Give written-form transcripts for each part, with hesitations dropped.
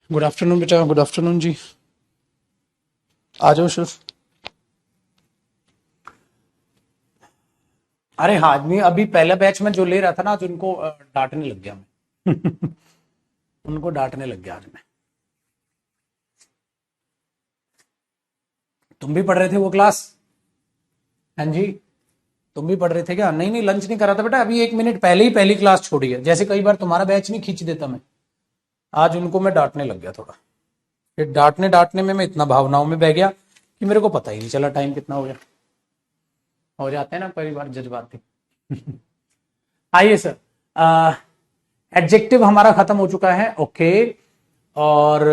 Good afternoon बेटा, good afternoon जी। आ जाओ sir. अरे हाँ, आदमी अभी पहला बैच में जो ले रहा था ना, आज उनको डांटने लग गया मैं। उनको डांटने लग गया आज मैं। तुम भी पढ़ रहे थे वो क्लास? हाँ जी, तुम भी पढ़ रहे थे क्या? नहीं नहीं, लंच नहीं करा था बेटा, अभी 1 मिनट पहले ही पहली क्लास छोड़ी है। जैसे कई बार तुम्हारा बैच नहीं खींच देता मैं, आज उनको मैं डांटने लग गया थोड़ा। फिर डांटने डांटने में मैं इतना भावनाओं में बह गया कि मेरे को पता ही नहीं चला टाइम कितना हो गया। हो जाते हैं ना कई बार जज्बाती। आइए सर, एडजेक्टिव हमारा खत्म हो चुका है। ओके। और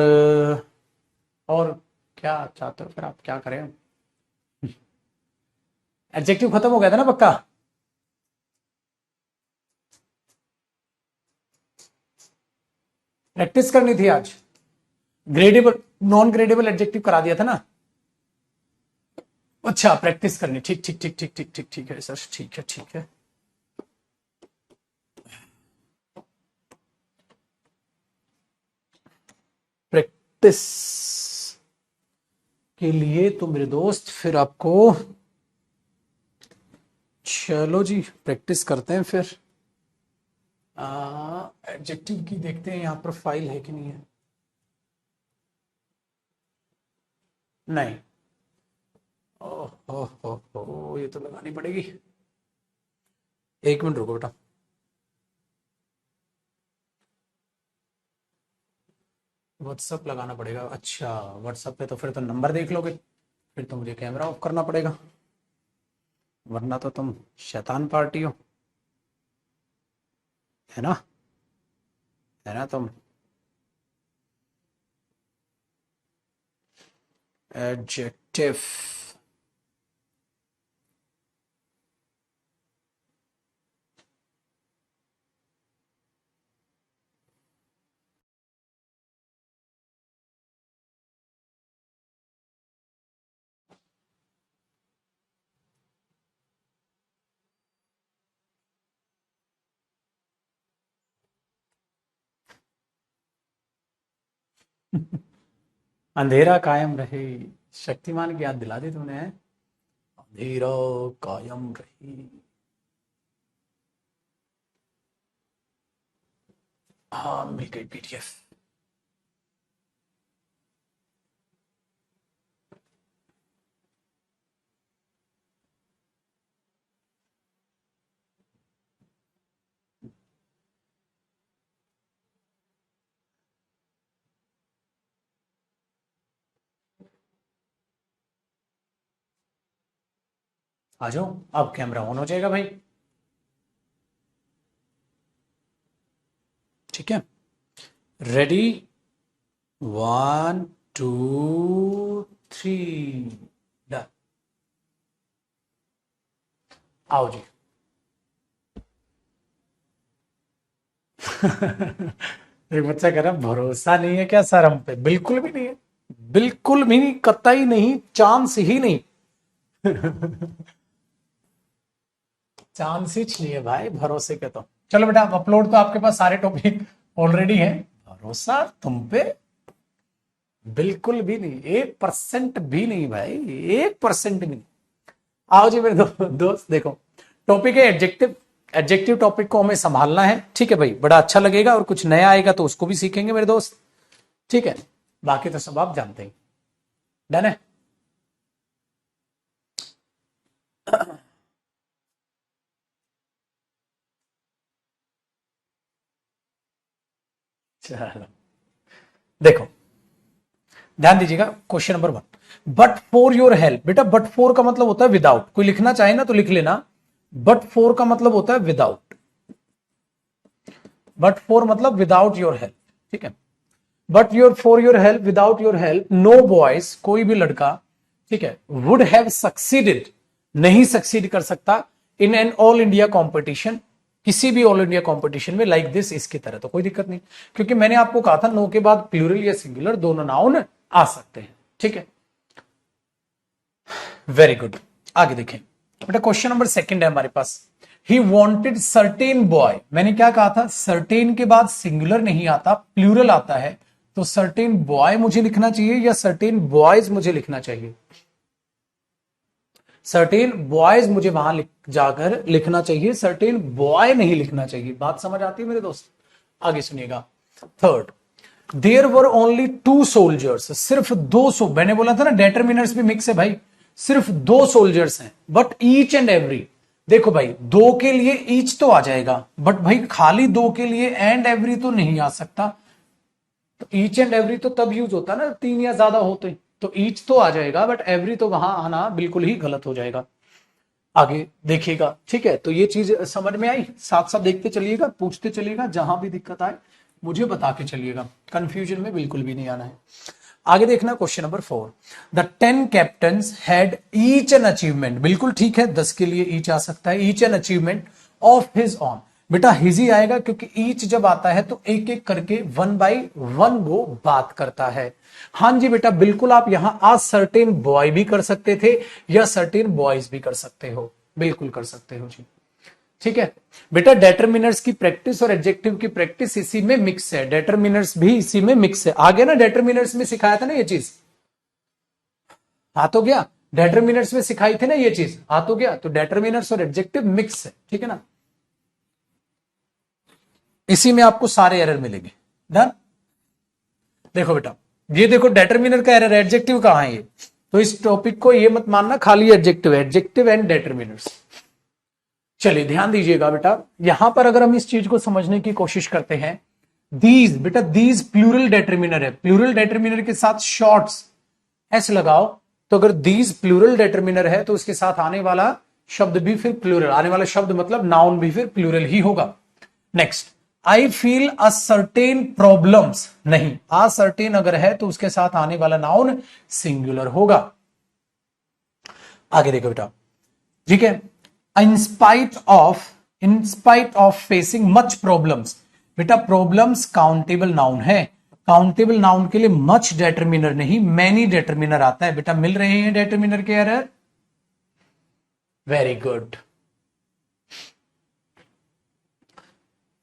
और क्या चाहते हो फिर, आप क्या करें? एडजेक्टिव खत्म हो गया था ना पक्का? प्रैक्टिस करनी थी आज। ग्रेडेबल नॉन ग्रेडेबल एडजेक्टिव करा दिया था ना? अच्छा, प्रैक्टिस करनी। ठीक ठीक ठीक ठीक ठीक ठीक ठीक है सर, ठीक है ठीक है। प्रैक्टिस के लिए तो मेरे दोस्त फिर आपको, चलो जी प्रैक्टिस करते हैं फिर। एडजेक्टिव की देखते हैं यहाँ पर फाइल है कि नहीं है। नहीं। ओह ये तो लगानी पड़ेगी। 1 मिनट रुको बेटा। व्हाट्सअप लगाना पड़ेगा। अच्छा, व्हाट्सअप पे तो फिर तो नंबर देख लोगे, फिर तो मुझे कैमरा ऑफ करना पड़ेगा, वरना तो तुम शैतान पार्टी हो, है ना? है ना तुम? एडजेक्टिव। अंधेरा कायम रहे। शक्तिमान की याद दिला दी तुमने। अंधेरा कायम रहे। हाँ, मिल गई पीडीएफ। आ जाओ, अब कैमरा ऑन हो जाएगा भाई। ठीक है, रेडी, 1 2 3, डन। आओ जी। एक बच्चा कह रहा भरोसा नहीं है क्या सर हम पे? बिल्कुल भी नहीं है, बिल्कुल भी नहीं, कतई नहीं, चांस ही नहीं। चांस ही नहीं है भाई भरोसे के तो। चलो बेटा, अब अपलोड तो आपके पास सारे टॉपिक ऑलरेडी हैं। भरोसा तुम पे बिल्कुल भी नहीं, 1% भी नहीं भाई, 1% भी नहीं। आओ जी मेरे दोस्त, देखो टॉपिक है एडजेक्टिव। एडजेक्टिव टॉपिक को हमें संभालना है, ठीक है भाई, बड़ा अच्छा लगेगा, और कुछ नया आएगा तो उसको भी सीखेंगे मेरे दोस्त। ठीक है, बाकी तो सब आप जानते ही। डन है। चलो देखो, ध्यान दीजिएगा, question number 1। But for your help. बेटा बट फॉर का मतलब होता है विदाउट। कोई लिखना चाहे ना तो लिख लेना, बट फॉर का मतलब होता है विदाउट। बट फॉर मतलब विदाउट योर हेल्प, ठीक है। But your for your help, without your help, no boys, कोई भी लड़का, ठीक है, वुड हैव सक्सीडेड, नहीं सक्सीड कर सकता, in an all India competition, किसी भी ऑल इंडिया कॉम्पिटिशन में, लाइक दिस, इसकी तरह। तो कोई दिक्कत नहीं, क्योंकि मैंने आपको कहा था नो के बाद प्लूरल या सिंगुलर दोनों नाउन आ सकते हैं, ठीक है। वेरी गुड, आगे देखें बेटा, क्वेश्चन नंबर 2 है हमारे पास। He wanted certain boy. मैंने क्या कहा था, सर्टेन के बाद सिंगुलर नहीं आता, प्लूरल आता है, तो सर्टेन बॉय मुझे लिखना चाहिए या सर्टेन बॉयज मुझे लिखना चाहिए? सर्टेन बॉयज मुझे वहां जाकर लिखना चाहिए, सर्टेन बॉय नहीं लिखना चाहिए। बात समझ आती है मेरे दोस्त? आगे सुनिएगा। Third, there were only 2 soldiers, सिर्फ 200। मैंने बोला था ना डेटरमिनर्स भी मिक्स है भाई, सिर्फ 2 सोल्जर्स हैं, बट ईच एंड एवरी। देखो भाई, 2 के लिए ईच तो आ जाएगा, बट भाई खाली 2 के लिए एंड एवरी तो नहीं आ सकता। तो ईच एंड एवरी तो तब यूज होता ना 3 या ज्यादा होते, तो ईच तो आ जाएगा, बट एवरी तो वहां आना बिल्कुल ही गलत हो जाएगा। आगे देखिएगा, ठीक है? तो ये चीज समझ में आई? साथ साथ देखते चलिएगा, पूछते चलिएगा, जहां भी दिक्कत आए मुझे बता के चलिएगा, कंफ्यूजन में बिल्कुल भी नहीं आना है। आगे देखना question number 4, the 10 captains had each an achievement. बिल्कुल ठीक है, 10 के लिए ईच आ सकता है, each an achievement of his on. बेटा हिज ही आएगा, क्योंकि ईच जब आता है तो एक एक करके 1 by 1 वो बात करता है। हां जी बेटा, बिल्कुल आप यहां आ सर्टेन बॉय भी कर सकते थे या सर्टेन बॉयज भी कर सकते हो, बिल्कुल कर सकते हो जी। ठीक है बेटा, डेटरमिनर्स की प्रैक्टिस और एडजेक्टिव की प्रैक्टिस इसी में मिक्स है, डेटरमिनर्स भी इसी में मिक्स है। आगे ना डेटरमिनर्स में सिखाया था ना ये चीज, आ तो गया? डेटरमिनर्स में सिखाई थी ना ये चीज, आ तो गया? तो डेटरमिनर्स और एडजेक्टिव मिक्स है, ठीक है ना? इसी में आपको सारे एरर मिलेंगे। डन? देखो बेटा, ये देखो डेटरमिनर का एरर, एडजेक्टिव कहां है ये? तो इस टॉपिक को ये मत मानना खाली एडजेक्टिव, एडजेक्टिव एंड डेटरमिनर्स। चलिए ध्यान दीजिएगा बेटा, यहां पर अगर हम इस चीज को समझने की कोशिश करते हैं, दीज बेटा, दीज प्लूरल डेटरमिनर है, प्लूरल डेटरमिनर के साथ शॉर्ट्स एस लगाओ। तो अगर दीज प्लूरल डेटरमिनर है तो उसके साथ आने वाला शब्द भी फिर प्लूरल, आने वाला शब्द मतलब नाउन भी फिर प्लूरल ही होगा। Next, I feel a certain problems, नहीं, आ सर्टेन अगर है तो उसके साथ आने वाला नाउन सिंगुलर होगा। आगे देखो बेटा, ठीक है? In spite of facing much problems, बेटा प्रॉब्लम्स काउंटेबल नाउन है, काउंटेबल नाउन के लिए मच डेटरमिनर नहीं मैनी डेटरमिनर आता है। बेटा मिल रहे हैं डेटरमिनर के एरर? वेरी गुड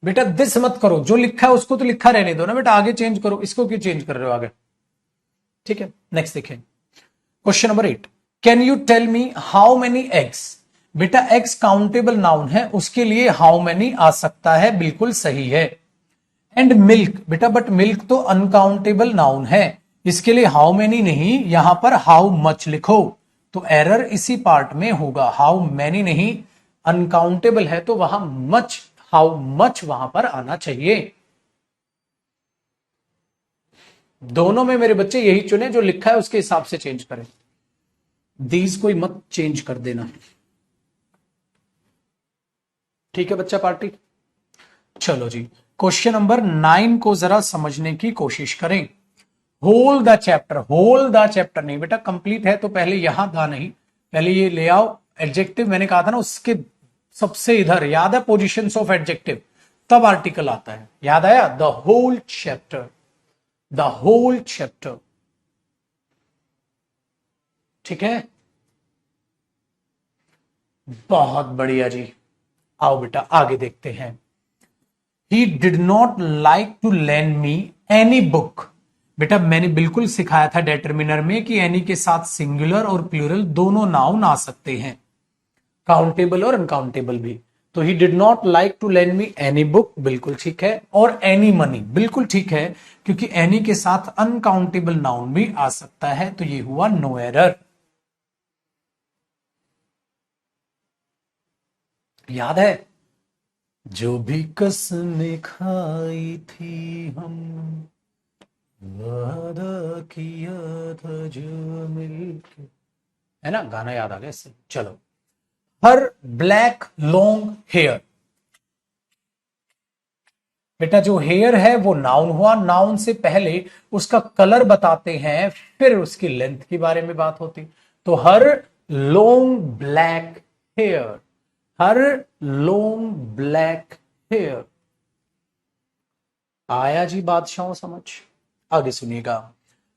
बेटा, दिस मत करो, जो लिखा है उसको तो लिखा रहने दो ना बेटा, आगे चेंज करो, इसको क्यों चेंज कर रहे हो आगे? ठीक है, नेक्स्ट देखें question number 8, can you tell me how many eggs. बेटा एग्स काउंटेबल नाउन है, उसके लिए हाउ मेनी आ सकता है, बिल्कुल सही है। एंड मिल्क, बेटा बट मिल्क तो अनकाउंटेबल नाउन है, इसके लिए हाउ मेनी नहीं, यहां पर हाउ मच लिखो। तो एरर इसी पार्ट में होगा, हाउ मेनी नहीं, अनकाउंटेबल है तो वहां मच, हाउ मच वहां पर आना चाहिए। दोनों में मेरे बच्चे यही चुने, जो लिखा है उसके हिसाब से चेंज करें, दीज कोई मत चेंज कर देना। ठीक है बच्चा पार्टी? चलो जी, क्वेश्चन नंबर 9 को जरा समझने की कोशिश करें। Whole the chapter, whole the chapter नहीं बेटा, कंप्लीट है तो पहले यहां था नहीं, पहले ये ले आओ। एडजेक्टिव मैंने कहा था ना, उसके सबसे इधर याद है पोजीशंस ऑफ एडजेक्टिव, तब आर्टिकल आता है, याद आया? The whole chapter, the whole chapter, ठीक है? बहुत बढ़िया जी। आओ बेटा आगे देखते हैं। He did not like to lend me any book. बेटा मैंने बिल्कुल सिखाया था डेटरमिनर में कि एनी के साथ सिंगुलर और प्लूरल दोनों नाउन आ सकते हैं, काउंटेबल और अनकाउंटेबल भी। तो he did not like to lend me any book, बिल्कुल ठीक है। और एनी मनी, बिल्कुल ठीक है, क्योंकि एनी के साथ अनकाउंटेबल नाउन भी आ सकता है, तो ये हुआ नो एरर। याद है? जो भी कसमें खाई थी हम, वादा किया था जो मिलके, है ना? गाना याद आ गया इससे। चलो, हर ब्लैक लॉन्ग हेयर, बेटा जो हेयर है वो नाउन हुआ, नाउन से पहले उसका कलर बताते हैं, फिर उसकी लेंथ के बारे में बात होती। तो हर लॉन्ग ब्लैक हेयर, हर लॉन्ग ब्लैक हेयर। आया जी बादशाहों समझ? आगे सुनिएगा,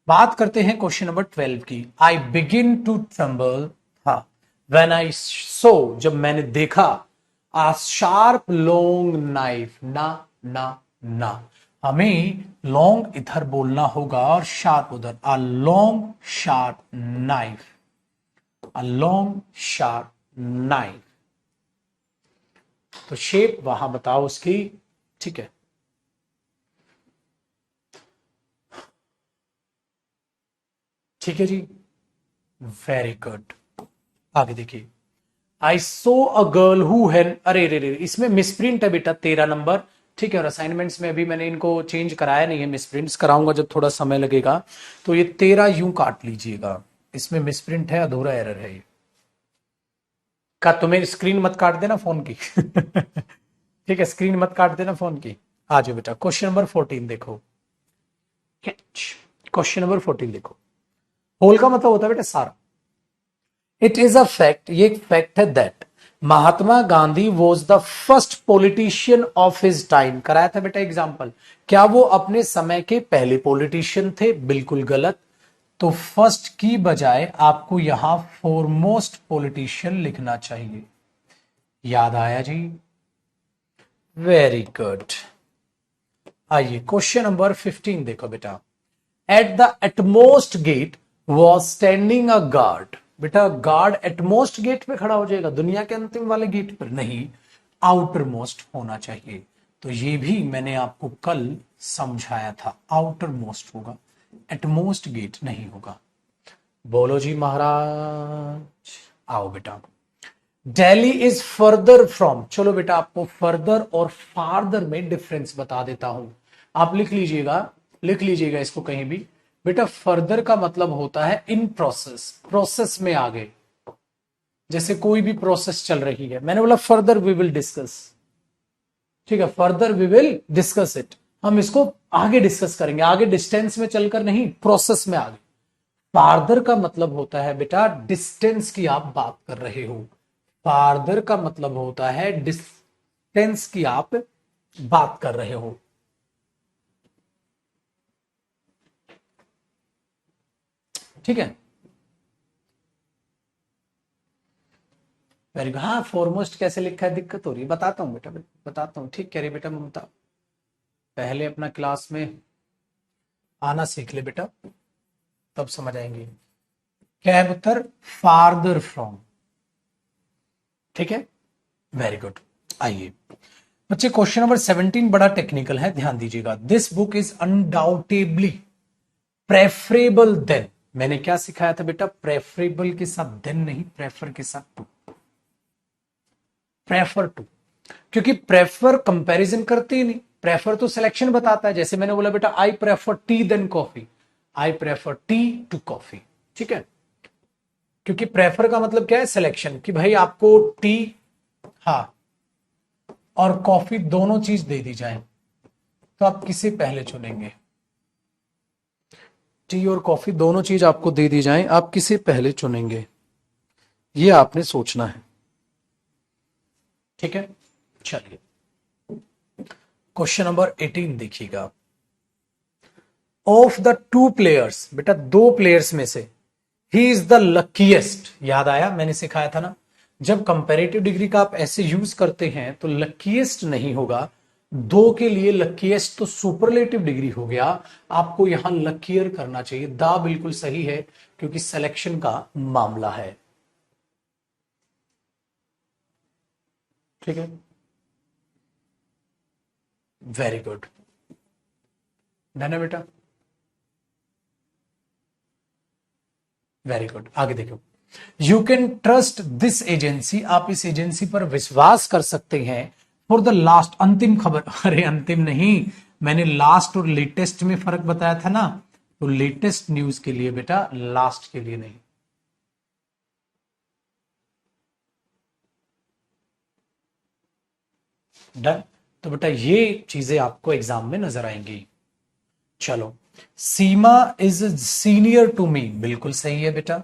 बात करते हैं क्वेश्चन नंबर 12 की। आई बिगिन टू ट्रम्बल, हाँ, व्हेन आई सो, जब मैंने देखा, आ शार्प लॉन्ग नाइफ, ना ना ना, हमें लॉन्ग इधर बोलना होगा और शार्प उधर। A long sharp knife, a long sharp knife. तो शेप वहां बताओ उसकी, ठीक है। ठीक है जी, वेरी गुड। आगे देखिए, आई सो अ गर्ल हु हैड, अरे रे रे, इसमें मिसप्रिंट है बेटा 13 नंबर, ठीक है। और असाइनमेंट्स में अभी मैंने इनको चेंज कराया नहीं है, मिसप्रिंट्स कराऊंगा जब थोड़ा समय लगेगा। तो ये 13 यूं काट लीजिएगा, इसमें मिसप्रिंट है, अधूरा एरर है ये का। तुम्हें स्क्रीन मत काट देना फोन की ठीक है, स्क्रीन मत काट देना फोन की। आ जाओ बेटा, क्वेश्चन नंबर 14 देखो। क्वेश्चन नंबर 14 देखो। होल का मतलब होता है बेटा सारा। इट इज अ फैक्ट, ये एक फैक्ट है that Mahatma Gandhi was the first politician of his time. कराया था बेटा एग्जाम्पल। क्या वो अपने समय के पहले पॉलिटिशियन थे? बिल्कुल गलत। तो फर्स्ट की बजाय आपको यहां फॉरमोस्ट पॉलिटिशियन लिखना चाहिए। याद आया जी? Very good. आइए क्वेश्चन नंबर 15 देखो बेटा। At the utmost gate was standing a guard. बेटा गार्ड एटमोस्ट गेट पे खड़ा हो जाएगा, दुनिया के अंतिम वाले गेट पर नहीं, आउटर मोस्ट होना चाहिए। तो ये भी मैंने आपको कल समझाया था, आउटर मोस्ट होगा, एटमोस्ट गेट नहीं होगा। बोलो जी महाराज। आओ बेटा, दिल्ली इज फर्दर फ्रॉम। चलो बेटा, आपको फर्दर और फार्दर में डिफरेंस बता देता हूं। आप लिख लीजिएगा, लिख लीजिएगा इसको कहीं भी। बेटा फर्दर का मतलब होता है इन प्रोसेस, प्रोसेस में आगे। जैसे कोई भी प्रोसेस चल रही है, मैंने बोला फर्दर वी विल डिस्कस, ठीक है, further we will discuss it. हम इसको आगे डिस्कस करेंगे, आगे डिस्टेंस में चलकर नहीं, प्रोसेस में आगे। फार्दर का मतलब होता है बेटा डिस्टेंस की आप बात कर रहे हो। फार्दर का मतलब होता है डिस्टेंस की आप बात कर रहे हो। ठीक है, वेरी गुड। हाँ, फॉरमोस्ट कैसे लिखा है दिक्कत हो रही है, बताता हूं बेटा, बताता हूं। ठीक कह रही बेटा ममता, पहले अपना क्लास में आना सीख ले बेटा, तब समझ आएंगे। क्या है उत्तर? Farther from. ठीक है, वेरी गुड। आइए बच्चे, क्वेश्चन नंबर 17 बड़ा टेक्निकल है, ध्यान दीजिएगा। This book is undoubtedly preferable than. मैंने क्या सिखाया था बेटा? प्रेफरेबल के साथ देन नहीं, प्रेफर के साथ टू, प्रेफर टू। क्योंकि प्रेफर कंपैरिजन करते ही नहीं, प्रेफर तो सिलेक्शन बताता है। जैसे मैंने बोला बेटा, I prefer tea than coffee, I prefer tea to coffee. ठीक है, क्योंकि प्रेफर का मतलब क्या है? सिलेक्शन, कि भाई आपको टी, हाँ, और कॉफी दोनों चीज दे दी जाए, तो आप किसे पहले चुनेंगे? टी और कॉफी दोनों चीज आपको दे दी जाए, आप किसे पहले चुनेंगे? ये आपने सोचना है। ठीक है, चलिए क्वेश्चन नंबर 18 देखिएगा। ऑफ द टू प्लेयर्स, बेटा दो प्लेयर्स में से ही इज द लकीएस्ट। याद आया? मैंने सिखाया था ना, जब कंपैरेटिव डिग्री का आप ऐसे यूज करते हैं तो लकीएस्ट नहीं होगा। दो के लिए लकीएस्ट तो सुपरलेटिव डिग्री हो गया, आपको यहां लकीयर करना चाहिए। दा बिल्कुल सही है, क्योंकि सिलेक्शन का मामला है। ठीक है, वेरी गुड, डन है बेटा, वेरी गुड। आगे देखो, you can trust this agency. आप इस एजेंसी पर विश्वास कर सकते हैं। फॉर द लास्ट, अंतिम खबर। अरे अंतिम नहीं, मैंने लास्ट और लेटेस्ट में फर्क बताया था ना, तो लेटेस्ट न्यूज के लिए बेटा, लास्ट के लिए नहीं। डन। तो बेटा ये चीजें आपको एग्जाम में नजर आएंगी। चलो, Seema is senior to me, बिल्कुल सही है बेटा।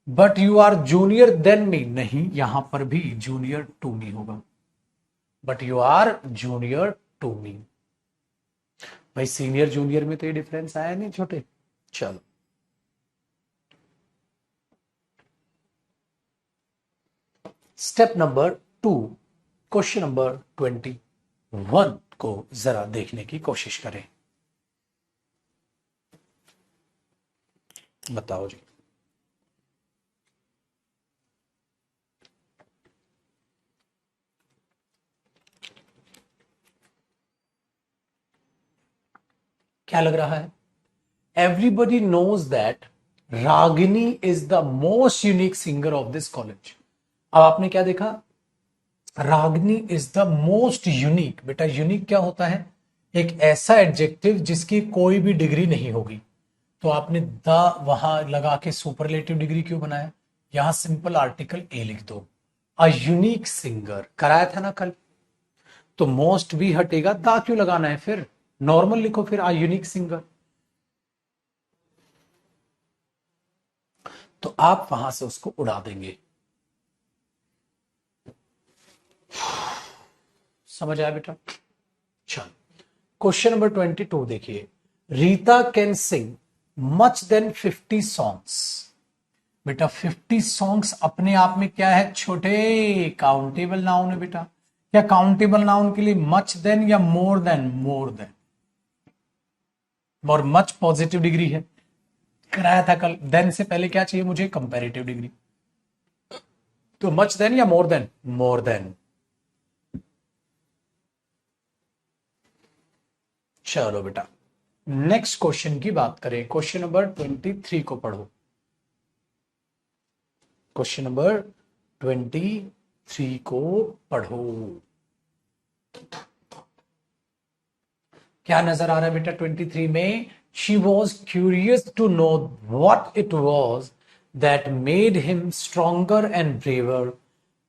But you are junior than me, नहीं, यहां पर भी जूनियर टू मी होगा। But you are junior to me. भाई सीनियर जूनियर में तो ये डिफरेंस आया नहीं छोटे। चलो, स्टेप नंबर 2, क्वेश्चन नंबर 21 को जरा देखने की कोशिश करें। बताओ जी। क्या लग रहा है? Everybody knows that Ragini is the most unique singer of this college. अब आपने क्या देखा? Ragini is the most unique. बेटा यूनिक क्या होता है? एक ऐसा एडजेक्टिव जिसकी कोई भी डिग्री नहीं होगी। तो आपने द वहां लगा के सुपरलेटिव डिग्री क्यों बनाया? यहां सिंपल आर्टिकल ए लिख दो। अ यूनिक सिंगर कराया था ना कल। तो मोस्ट भी हटेगा, दा क्यों लगाना है फिर? नॉर्मल लिखो फिर, अ यूनिक सिंगर। तो आप वहां से उसको उड़ा देंगे। समझ आया बेटा? चल, क्वेश्चन नंबर 22 देखिए। Rita can sing much than 50 songs. बेटा 50 सॉन्ग्स अपने आप में क्या है? छोटे काउंटेबल नाउन है बेटा। क्या काउंटेबल नाउन के लिए मच देन या मोर देन? More than. और मच पॉजिटिव डिग्री है, कराया था कल। देन से पहले क्या चाहिए मुझे? Comparative degree. तो मच देन या मोर देन? More than. चलो बेटा, नेक्स्ट क्वेश्चन की बात करें। क्वेश्चन नंबर 23 को पढ़ो। क्वेश्चन नंबर 23 को पढ़ो। क्या नजर आ रहा है बेटा 23 में? She was curious to know what it was that made him stronger and braver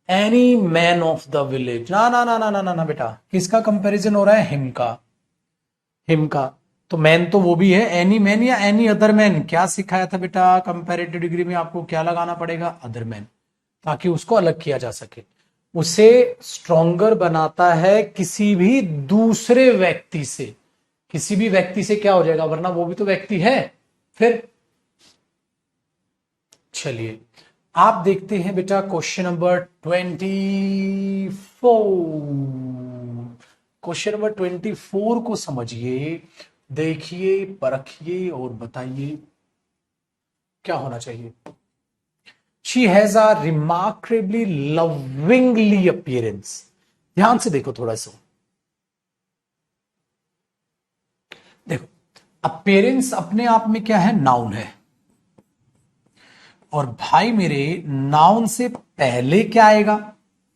any man of the village. ना ना ना ना ना ना ना बेटा, किसका कंपैरिजन हो रहा है? हिम का। हिम का। तो मैन तो वो भी है, एनी मैन या एनी अदर मैन। क्या सिखाया था बेटा कंपैरेटिव डिग्री में? आपको क्या लगाना पड़ेगा? अदर मैन, ताकि उसको अलग किया जा सके। उसे स्ट्रॉन्गर बनाता है किसी भी दूसरे व्यक्ति से। किसी भी व्यक्ति से क्या हो जाएगा? वरना वो भी तो व्यक्ति है। फिर चलिए, आप देखते हैं बेटा क्वेश्चन नंबर 24। क्वेश्चन नंबर 24 को समझिए, देखिए, परखिए और बताइए क्या होना चाहिए। She has a remarkably lovingly appearance. ध्यान से देखो थोड़ा सा। देखो, अपीयरेंस अपने आप में क्या है? नाउन है। और भाई मेरे, नाउन से पहले क्या आएगा?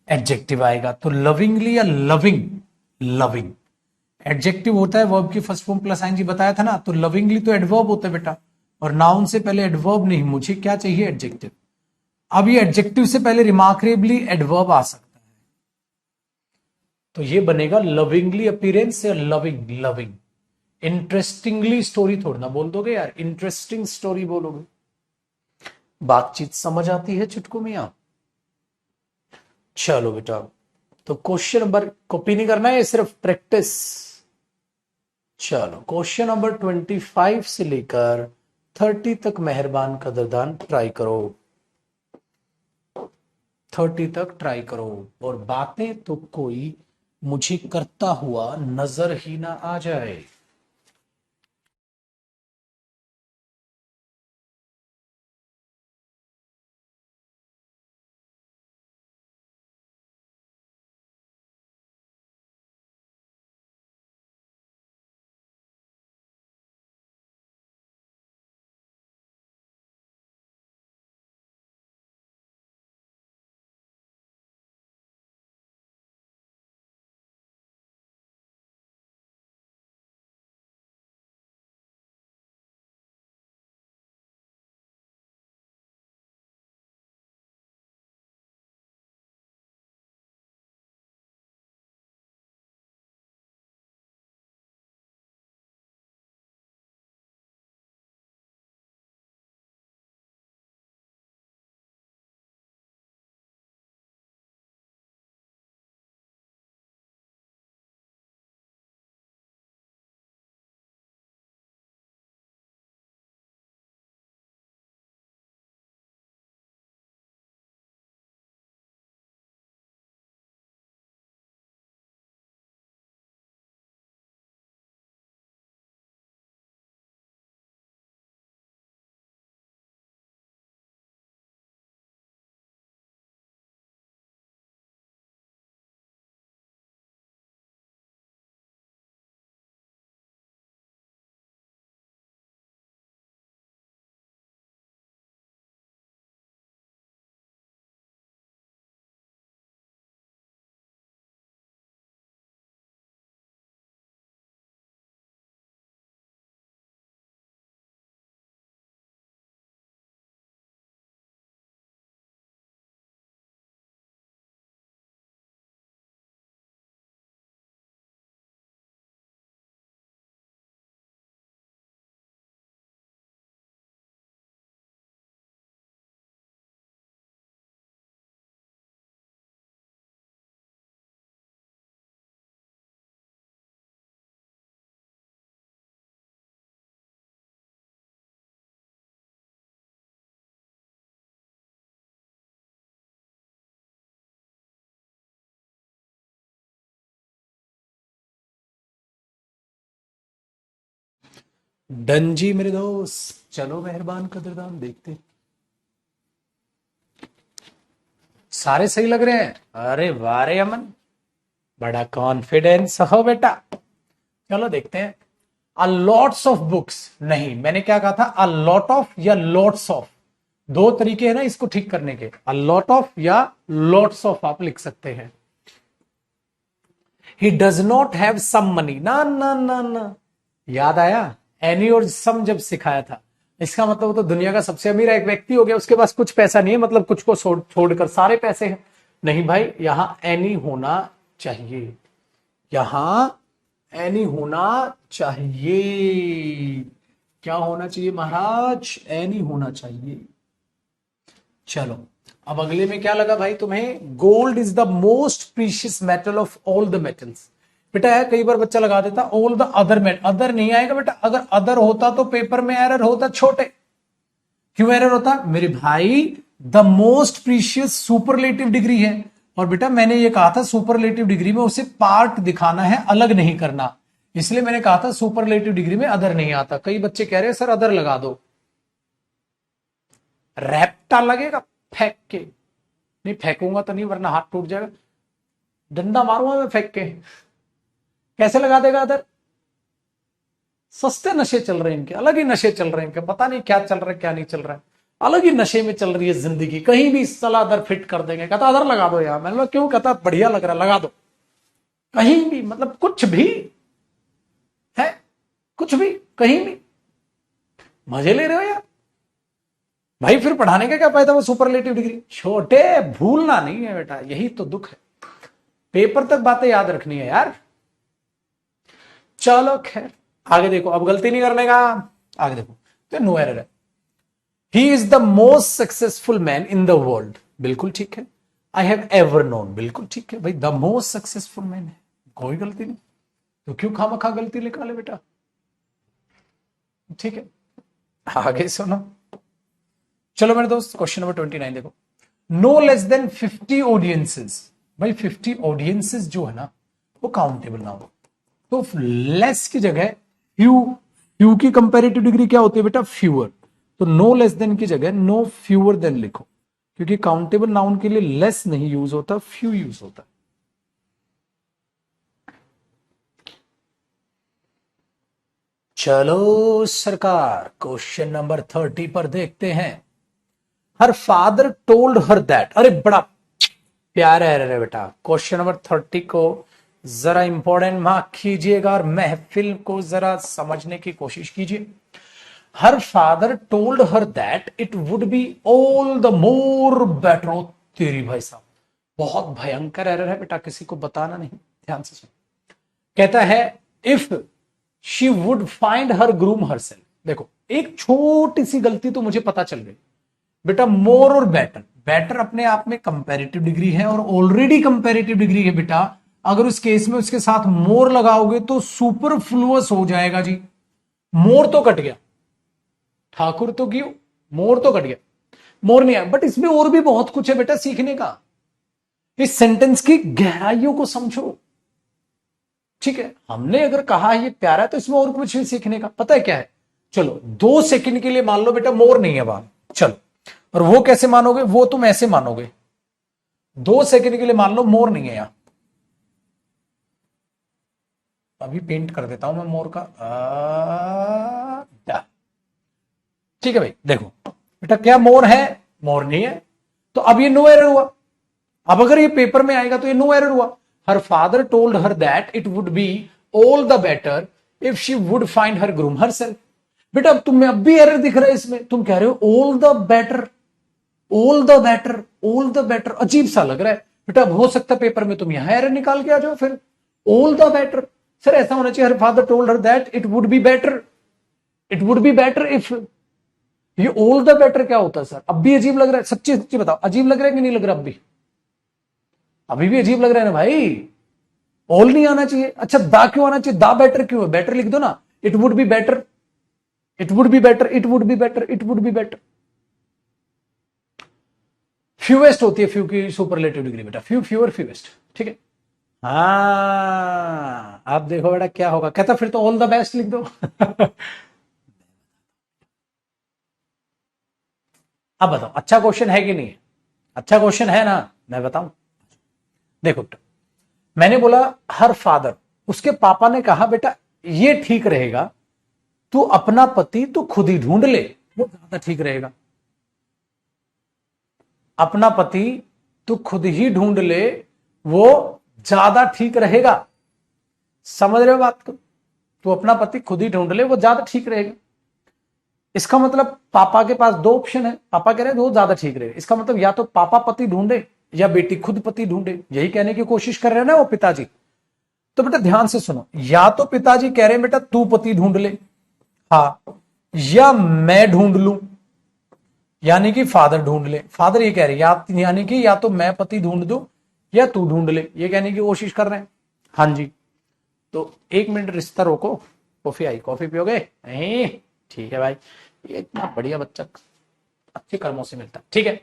एडजेक्टिव आएगा। तो लविंगली या लविंग? लविंग। एडजेक्टिव होता है वर्ब की फर्स्ट फॉर्म प्लस आईएनजी, बताया था ना। तो लविंगली तो एडवर्ब होता है बेटा। और नाउन से पहले एडवर्ब नहीं, मुझे क्या चाहिए? एडजेक्टिव। अब ये एडजेक्टिव से पहले रिमार्केबली एडवर्ब आ सकता है। तो ये बनेगा लविंगली अपीयरेंस या लविंग। लविंग। इंटरेस्टिंगली स्टोरी थोड़ी ना बोल दोगे यार, इंटरेस्टिंग स्टोरी बोलोगे। बातचीत समझ आती है चुटकू मियां? चलो बेटा, तो क्वेश्चन नंबर कॉपी नहीं करना है, सिर्फ प्रैक्टिस। चलो, क्वेश्चन नंबर 25 से लेकर 30 तक मेहरबान कदरदान ट्राई करो। 30 तक ट्राई करो। और बातें तो कोई मुझे करता हुआ नजर ही ना आ जाए। डन जी मेरे दोस्त, चलो मेहरबान कदरदान, देखते हैं। सारे सही लग रहे हैं। अरे वाह रे अमन, बड़ा कॉन्फिडेंस हो बेटा। चलो देखते हैं। अ लॉट्स ऑफ बुक्स, नहीं मैंने क्या कहा था, अ लॉट ऑफ या लॉट्स ऑफ, दो तरीके हैं ना इसको ठीक करने के, अ लॉट ऑफ या लॉट्स ऑफ आप लिख सकते हैं। He does not have some money, ना ना ना ना, याद आया एनी और सम जब सिखाया था, इसका मतलब वो तो दुनिया का सबसे अमीर एक व्यक्ति हो गया, उसके पास कुछ पैसा नहीं है, मतलब कुछ को छोड़कर सारे पैसे हैं। नहीं भाई, यहां एनी होना चाहिए, यहां एनी होना चाहिए। क्या होना चाहिए महाराज, एनी होना चाहिए। चलो अब अगले में क्या लगा भाई तुम्हें, gold is the most precious metal of all the metals. बेटा है कई बार बच्चा लगा देता all the other metal, other नहीं आएगा बेटा, अगर अदर होता तो पेपर में एरर होता छोटे। क्यों एरर होता मेरे भाई, the most precious superlative degree है, और बेटा मैंने ये कहा था सुपरलेटिव डिग्री में उसे पार्ट दिखाना है, अलग नहीं करना, इसलिए मैंने कहा था सुपरलेटिव डिग्री में अदर नहीं आता। कई बच्चे कह रहे हैं सर अदर लगा दो, रैप्टा लगेगा फेंक के, नहीं फेंकूंगा तो नहीं वरना हाथ टूट जाएगा, डंडा मारूंगा मैं फेंक के। कैसे लगा देगा अदर, सस्ते नशे चल रहे हैं इनके, अलग ही नशे चल रहे हैं इनके, पता नहीं क्या चल रहा है क्या नहीं चल रहा है, अलग ही नशे में चल रही है जिंदगी, कहीं भी सलाह अदर फिट कर देंगे। कहता अदर लगा दो यार, मैंने बोला क्यों, कहता बढ़िया लग रहा है लगा दो, कहीं भी मतलब कुछ भी है, कुछ भी कहीं भी, मजे ले रहे हो यार भाई, फिर पढ़ाने का क्या फायदा वो सुपरलेटिव डिग्री। छोटे भूलना नहीं है बेटा, यही तो दुख है, पेपर तक बातें याद रखनी है यार। चलो खैर आगे देखो, अब गलती नहीं करने का, आगे देखो तो नो एरर है। He is the most successful man in the world, बिल्कुल ठीक है। आई हैव एवर नोन, बिल्कुल ठीक है भाई, द मोस्ट सक्सेसफुल मैन है, कोई गलती नहीं, तो क्यों खामखा गलती निकाले बेटा, ठीक है। आगे सुनो, चलो मेरे दोस्त क्वेश्चन नंबर 29 देखो। नो लेस देन 50 ऑडियंसेस, भाई 50 ऑडियंसेस जो है ना वो काउंटेबल ना हो, तो लेस की जगह फ्यू, फ्यू की कंपेरेटिव डिग्री क्या होती है बेटा, फ्यूअर, तो नो लेस देन की जगह नो फ्यूअर देन लिखो, क्योंकि काउंटेबल नाउन के लिए लेस नहीं यूज होता, फ्यू यूज होता है। चलो सरकार क्वेश्चन नंबर 30 पर देखते हैं। हर फादर टोल्ड हर दैट, अरे बड़ा प्यारा है बेटा, क्वेश्चन नंबर 30 को जरा इंपॉर्टेंट मार्क कीजिएगा और महफिल को जरा समझने की कोशिश कीजिए। Her father told her that it would be all the more better, ओ तेरी भाई साहब, बहुत भयंकर एरर है बेटा, किसी को बताना नहीं, ध्यान से सुन। कहता है if she would find her groom her self, देखो एक छोटी सी गलती तो मुझे पता चल गई बेटा, मोर और बेटर, बेटर अपने आप में कंपैरेटिव डिग्री है और ऑलरेडी कंपैरेटिव डिग्री है बेटा, अगर उस केस में उसके साथ मोर लगाओगे तो सुपरफ्लुअस हो जाएगा जी, मोर तो कट गया, ठाकुर तो क्यों, मोर तो कट गया, मोर नहीं आया, बट इसमें और भी बहुत कुछ है बेटा सीखने का, इस सेंटेंस की गहराइयों को समझो, ठीक है। हमने अगर कहा ये प्यारा है तो इसमें और कुछ भी सीखने का, पता है क्या है, चलो 2 सेकंड के लिए मान लो बेटा मोर नहीं है बाहर, चलो, और वो कैसे मानोगे, वो तुम ऐसे मानोगे, 2 सेकंड के लिए मान लो मोर नहीं है यहां, अभी पेंट कर देता हूं मैं मोर का, ठीक है भाई, देखो बेटा क्या मोर है, मोर नहीं है, तो अब ये नो एरर हुआ, अब अगर ये पेपर में आएगा तो ये नो एरर हुआ। हर father told her that it would be all the better if she would find her groom her self, बेटा अब तुम्हें अब भी एरर दिख रहा है इसमें, तुम कह रहे हो all the better, all the better, all the better, अजीब सा लग रहा है बेटा, अब हो सकता है पेपर में तुम यहां एरर निकाल के आ जाओ फिर, ऑल द बेटर, सर ऐसा होना चाहिए हर father told her that it would be better, it would be better if, ये ऑल द बेटर क्या होता है सर, अब भी अजीब लग रहा है, सच्ची सच्ची बताओ अजीब लग रहा है कि नहीं लग रहा, अब भी अभी भी अजीब लग रहा है ना भाई, ऑल नहीं आना चाहिए, अच्छा दा क्यों आना चाहिए, दा बेटर क्यों है, बेटर लिख दो ना, it would be better, it would be better, it would be better, it would be better, fewest होती है फ्यू की सुपरलेटिव डिग्री बेटा, फ्यू फ्यूअर फ्यूएस्ट, ठीक है। हाँ अब देखो बेटा क्या होगा, कहता फिर तो ऑल द बेस्ट लिख दो अब बताओ अच्छा क्वेश्चन है कि नहीं है? अच्छा क्वेश्चन है ना, मैं बताऊं। देखो मैंने बोला हर फादर, उसके पापा ने कहा बेटा ये ठीक रहेगा, तू अपना पति तू खुद ही ढूंढ ले, वो ज्यादा ठीक रहेगा। अपना पति तू खुद ही ढूंढ ले, वो ज्यादा ठीक रहेगा। समझ रहे हो बात को? तू अपना पति खुद ही ढूंढ ले, वो ज्यादा ठीक रहेगा। इसका मतलब पापा के पास दो ऑप्शन है, पापा कह रहे हैं वो ज्यादा ठीक रहेगा। इसका मतलब या तो पापा पति ढूंढे या बेटी खुद पति ढूंढे, यही कहने की कोशिश कर रहे हैं ना वो पिताजी। तो बेटा ध्यान से सुनो, या तो पिताजी कह रहे हैं बेटा तू पति ढूंढ ले, हाँ, या मैं ढूंढ लूं, यानी कि फादर ढूंढ ले। फादर ये कह रहे हैं यानी कि या तो मैं पति ढूंढ दूं या तू ढूंढ ले, ये कहने की कोशिश कर रहे हैं। हाँ जी, तो 1 मिनट रिश्ता रोको। कॉफी आई, कॉफी पियोगे? नहीं, ठीक है भाई, ये इतना बढ़िया बच्चा अच्छे कर्मों से मिलता है, ठीक है।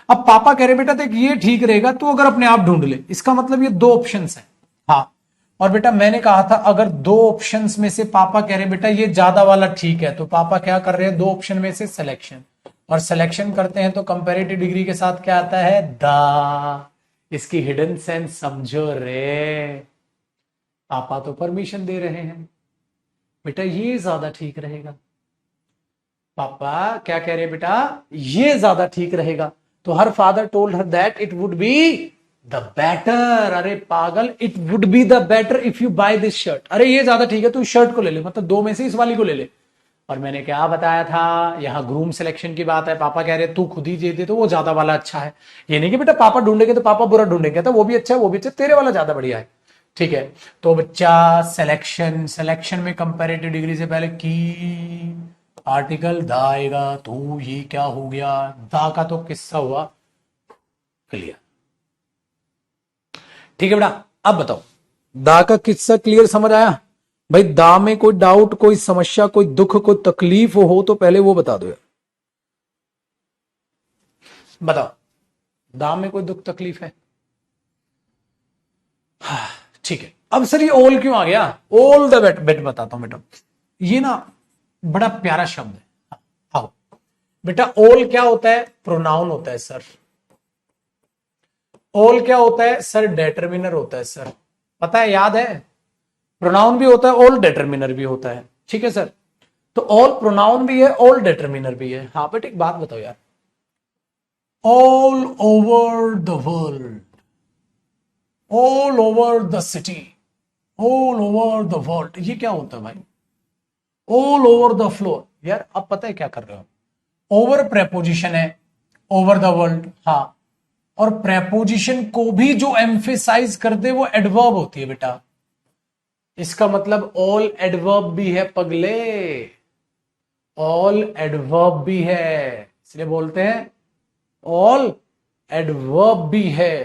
अब पापा कह रहे बेटा देख ये ठीक रहेगा, तू अगर अपने आप ढूंढ ले। इसका मतलब ये दो ऑप्शंस हैं, हाँ। और बेटा मैंने कहा था अगर दो ऑप्शंस में से पापा कह रहे बेटा ये ज्यादा वाला ठीक है, तो पापा क्या कर रहे हैं, दो ऑप्शन में से सिलेक्शन। और सिलेक्शन करते हैं तो कंपैरेटिव डिग्री के साथ क्या आता है, दा। इसकी हिडन सेंस समझो रे। पापा तो परमिशन दे रहे हैं बेटा ये ज्यादा ठीक रहेगा। पापा क्या कह रहे हैं बेटा, ये ज्यादा ठीक रहेगा। तो her father told her that it would be the better. अरे पागल, it would be the better if you buy this shirt. अरे ये ज्यादा ठीक है, तू इस शर्ट को ले ले, मतलब दो में से इस वाली को ले ले। और मैंने क्या बताया था, यहां ग्रूम सिलेक्शन की बात है। पापा कह रहे तू खुद ही दे दे तो वो ज्यादा वाला अच्छा है। ये नहीं कि बेटा पापा ढूंढेंगे तो पापा बुरा ढूंढेंगे, तो वो भी अच्छा है, वो भी अच्छा, तेरे वाला ज्यादा बढ़िया है, ठीक है। तो बच्चा सिलेक्शन, सिलेक्शन में कंपैरेटिव डिग्री से पहले की आर्टिकल द आएगा। तो ये क्या हो गया, दा का तो किस्सा हुआ क्लियर, ठीक है बेटा। अब बताओ दा का किस्सा क्लियर समझ आया? भाई दा में कोई डाउट, कोई समस्या, कोई दुख, कोई तकलीफ हो तो पहले वो बता दो यार। बताओ दा में कोई दुख तकलीफ है? हाँ, ठीक है। अब सर ये ओल क्यों आ गया? ओल द बेट, बेट बताता हूं बेटा। ये ना बड़ा प्यारा शब्द है। आओ बेटा, ओल क्या होता है? प्रोनाउन होता है सर। ओल क्या होता है सर? डेटरमिनर होता है सर। पता है, याद है? प्रोनाउन भी होता है, ओल डेटरमिनर भी होता है, ठीक है सर। तो ऑल प्रोनाउन भी है, ऑल डिटरमिनर भी है। हाँ बेटा एक बात बताओ यार, all over the world, all over the city, all over the world, ये क्या होता है भाई? All over the floor. यार अब पता है क्या कर रहे हो, ओवर प्रेपोजिशन है, ओवर द वर्ल्ड, हाँ। और प्रेपोजिशन को भी जो एम्फेसाइज कर दे वो एडवर्ब होती है बेटा। इसका मतलब ऑल एडवर्ब भी है पगले, ऑल एडवर्ब भी है, इसलिए बोलते हैं ऑल एडवर्ब भी है।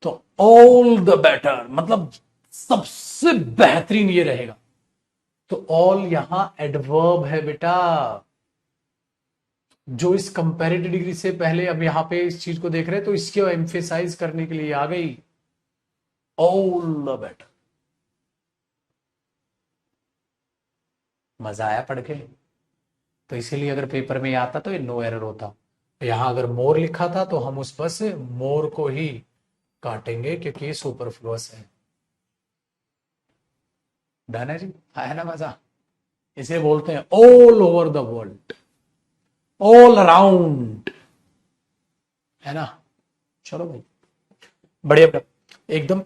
तो ऑल द बेटर मतलब सबसे बेहतरीन ये रहेगा। तो ऑल यहां एडवर्ब है बेटा, जो इस कंपैरेटिव डिग्री से पहले अब यहां पे इस चीज को देख रहे हैं तो इसके एम्फेसाइज करने के लिए आ गई ऑल द बेटर। मजा आया पढ़ के? तो इसीलिए अगर पेपर में आता तो ये नो एरर होता। यहां अगर मोर लिखा था तो हम उस पर से मोर को ही काटेंगे क्योंकि ये सुपरफ्लुअस है। डन है जी, है ना मजा? इसे बोलते हैं all over the world, all around, है ना? चलो भाई बढ़िया बढ़िया, एकदम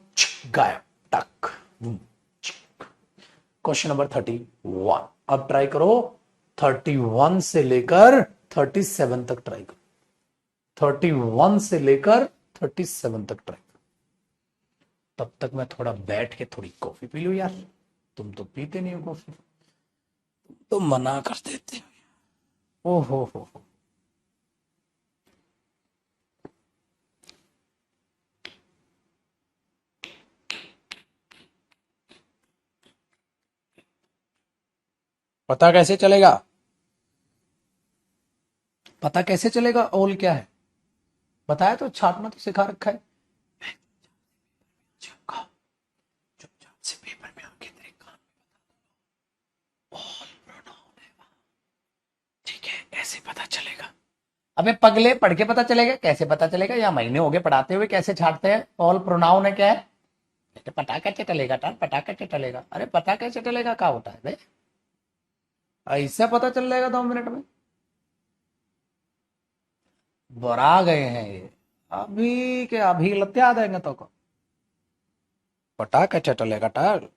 गायब टक। क्वेश्चन नंबर 31, अब ट्राई करो 31 से लेकर 37 तक ट्राई करो। 31 से लेकर 37 तक ट्राई करो। तब तक मैं थोड़ा बैठ के थोड़ी कॉफी पी लूं यार, तुम तो पीते नहीं हो कॉफी, तो मना कर देते हो। हो पता कैसे चलेगा? पता कैसे चलेगा ऑल क्या है? बताया तो, छापना तो सिखा रखा है। चुपचाप से पेपर में आके तेरे कान में ऑल प्रोनाउन है, ठीक है? कैसे पता चलेगा? अबे पगले, पढ़ के पता चलेगा? कैसे पता चलेगा? या महीने हो गए पढ़ाते हुए, कैसे छाटते हैं? ऑल प्रोनाउन है क्या है? पता कैसे चलेगा टाल, पता कैसे चलेगा? अरे पता कैसे चलेगा क्या होता है बे? ऐसा पता चल जाएगा 2 मिनट में। बुरा गए हैं ये, अभी के अभी लत्या देंगे तो को। पता कैसे चलेगा टाल?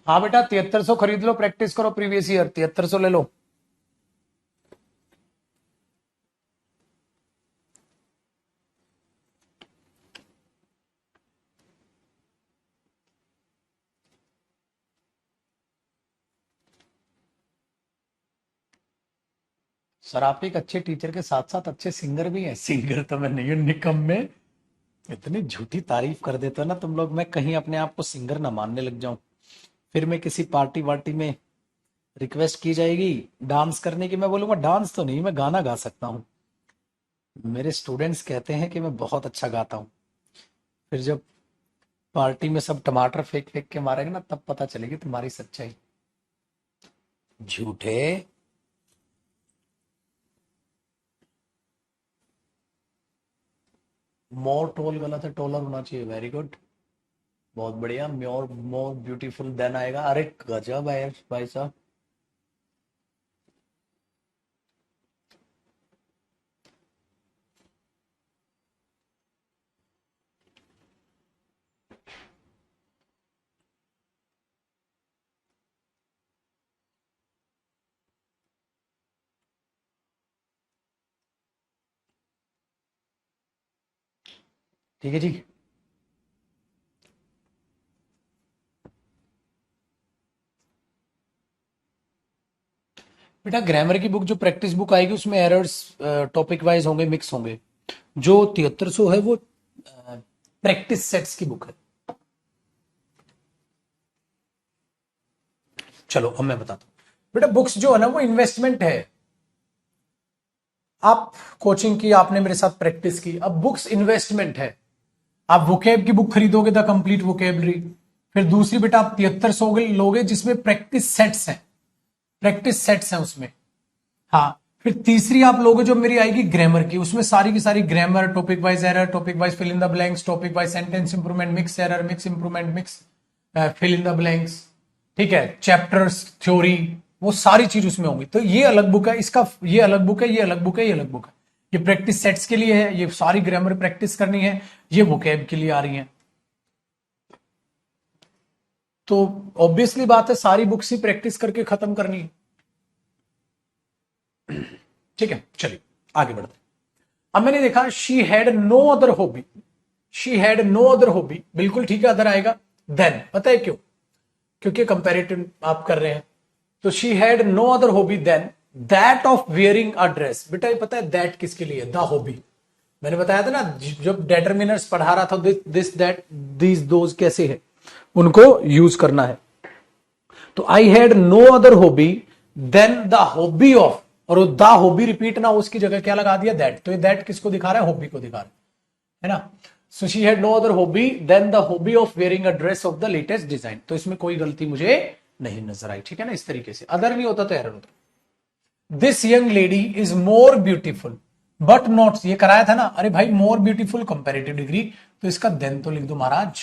हाँ बेटा, 7300 खरीद लो, प्रैक्टिस करो प्रीवियस ईयर, 7300 ले लो। सर आप एक अच्छे टीचर के साथ साथ अच्छे सिंगर भी हैं। सिंगर तो मैं नहीं हूं, निकम में इतनी झूठी तारीफ कर देते हो ना तुम लोग, मैं कहीं अपने आप को सिंगर ना मानने लग जाऊं, फिर मैं किसी पार्टी वार्टी में रिक्वेस्ट की जाएगी डांस करने की, मैं बोलूंगा डांस तो नहीं, मैं गाना गा सकता हूँ। मेरे स्टूडेंट्स कहते हैं कि मैं बहुत अच्छा गाता हूँ, फिर जब पार्टी में सब टमाटर फेंक फेंक के मारेंगे ना, तब पता चलेगी तुम्हारी सच्चाई। झूठे। मोर टोल गलत है, टोलर होना चाहिए। वेरी गुड, बहुत बढ़िया। मोर मोर ब्यूटीफुल देन आएगा। अरे गजब है यार भाई साहब। ठीक है जी। बेटा ग्रामर की बुक जो प्रैक्टिस बुक आएगी उसमें एरर्स टॉपिक वाइज होंगे, मिक्स होंगे। जो 7300 है वो प्रैक्टिस सेट्स की बुक है। चलो अब मैं बताता हूं बेटा, बुक्स जो है ना वो इन्वेस्टमेंट है। आप कोचिंग की, आपने मेरे साथ प्रैक्टिस की, अब बुक्स इन्वेस्टमेंट है। आप वोकेब की बुक खरीदोगे, द कंप्लीट वोकेबलरी। फिर दूसरी बेटा आप 7300 लोगे जिसमें प्रैक्टिस सेट्स हैं, प्रैक्टिस सेट्स हैं उसमें। हाँ, फिर तीसरी आप लोगे जो मेरी आएगी ग्रामर की, उसमें सारी की सारी grammar, topic wise error, topic wise fill in the blanks, topic wise sentence improvement, mix error, mix improvement, mix fill in the blanks. ठीक है, चैप्टर्स, थ्योरी, वो सारी चीज उसमें होंगी। तो ये अलग बुक है, इसका ये अलग बुक है, ये अलग बुक है, ये अलग बुक है। ये प्रैक्टिस सेट्स के लिए है, ये सारी ग्रामर प्रैक्टिस करनी है, ये वोकैब के लिए आ रही है। तो ऑब्वियसली बात है, सारी बुक्स ही प्रैक्टिस करके खत्म करनी है। ठीक है, चलिए आगे बढ़ते हैं। अब मैंने देखा she had no other hobby, she had no other hobby, बिल्कुल ठीक है, अदर आएगा। देन पता है क्यों? क्योंकि कंपैरेटिव आप कर रहे हैं। तो she had no other hobby than that of wearing a dress. बेटा ये पता है दैट किसके लिए? The hobby. मैंने बताया था ना, जब डेटर्मिनर्स पढ़ा रहा था, दिस दैट दिस दोज कैसे है, उनको यूज करना है। तो I had no other hobby than the hobby of, और द हॉबी रिपीट ना, उसकी जगह क्या लगा दिया? दैट। तो ये दैट किसको दिखा रहा है? हॉबी को दिखा रहा है ना। So she had no other hobby than the hobby of wearing a dress of the latest design. तो इसमें कोई गलती मुझे नहीं नजर आई, ठीक है ना। इस तरीके से अदर नहीं होता तो एरर होता। This young lady is more beautiful but not, ये कराया था ना। अरे भाई मोर ब्यूटीफुल कंपेरेटिव डिग्री, तो इसका देन तो लिख दो महाराज,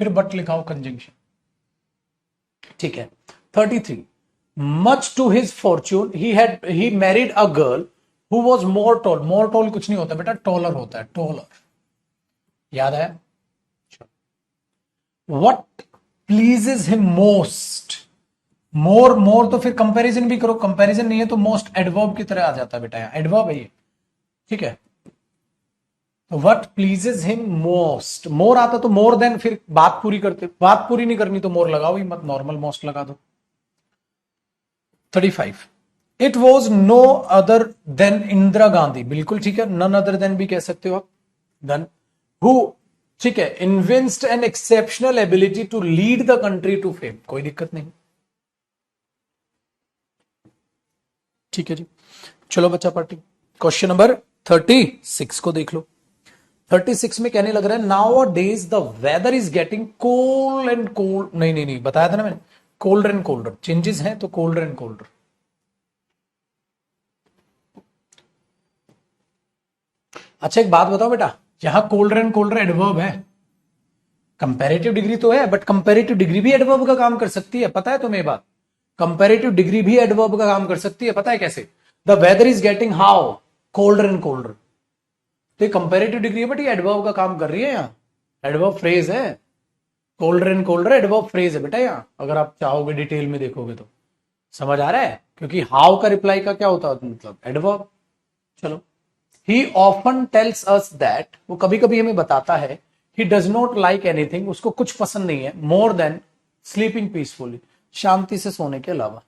फिर बट लिखाओ कंजंक्शन। ठीक है। 33, much to his fortune he married a girl who was more tall. More tall कुछ नहीं होता बेटा, टॉलर होता है, टॉलर। याद है? What pleases him most. More, more तो फिर कंपैरिजन भी करो, कंपैरिजन नहीं है तो मोस्ट एडवर्ब की तरह आ जाता है बेटा, एडवर्ब है ये। ठीक है, तो वट प्लीजेज हिम मोस्ट, मोर आता तो मोर देन, फिर बात पूरी करते, बात पूरी नहीं करनी तो मोर लगाओ ही मत, नॉर्मल मोस्ट लगा दो। 35, it was no other than Indira Gandhi. बिल्कुल ठीक है, नन अदर देन भी कह सकते हो आप। डन। हु, ठीक है, evinced an exceptional ability to lead the country to fame. कोई दिक्कत नहीं। ठीक है जी, चलो बच्चा पार्टी क्वेश्चन नंबर 36 को देख लो। 36 में कहने लग रहा है nowadays the weather is getting cold and cold, नहीं नहीं नहीं बताया था ना मैंने, कोल्डर एंड कोल्डर, चेंजेस हैं तो कोल्डर एंड कोल्डर। अच्छा एक बात बताओ बेटा, यहां कोल्डर एंड कोल्डर एडवर्ब है, कंपैरेटिव डिग्री तो है, बट कंपैरेटिव डिग्री भी एडवर्ब का काम कर सकती है, पता है तुम्हें ये बात? कंपैरेटिव डिग्री भी एडवर्ब का काम कर सकती है, पता है कैसे? The weather is getting how colder and colder, तो कंपैरेटिव डिग्री है बट ये एडवर्ब का काम कर रही है, यहाँ एडवर्ब फ्रेज है, colder and colder adverb phrase है बेटा, यहाँ अगर आप चाहोगे डिटेल में देखोगे तो समझ आ रहा है, क्योंकि हाउ का रिप्लाई का क्या होता है मतलब एडवर्ब। चलो, ही ऑफन टेल्स अस दैट, वो कभी कभी हमें बताता है, ही डज नॉट लाइक एनीथिंग, उसको कुछ पसंद नहीं है, मोर देन स्लीपिंग पीसफुली, शांति से सोने के अलावा।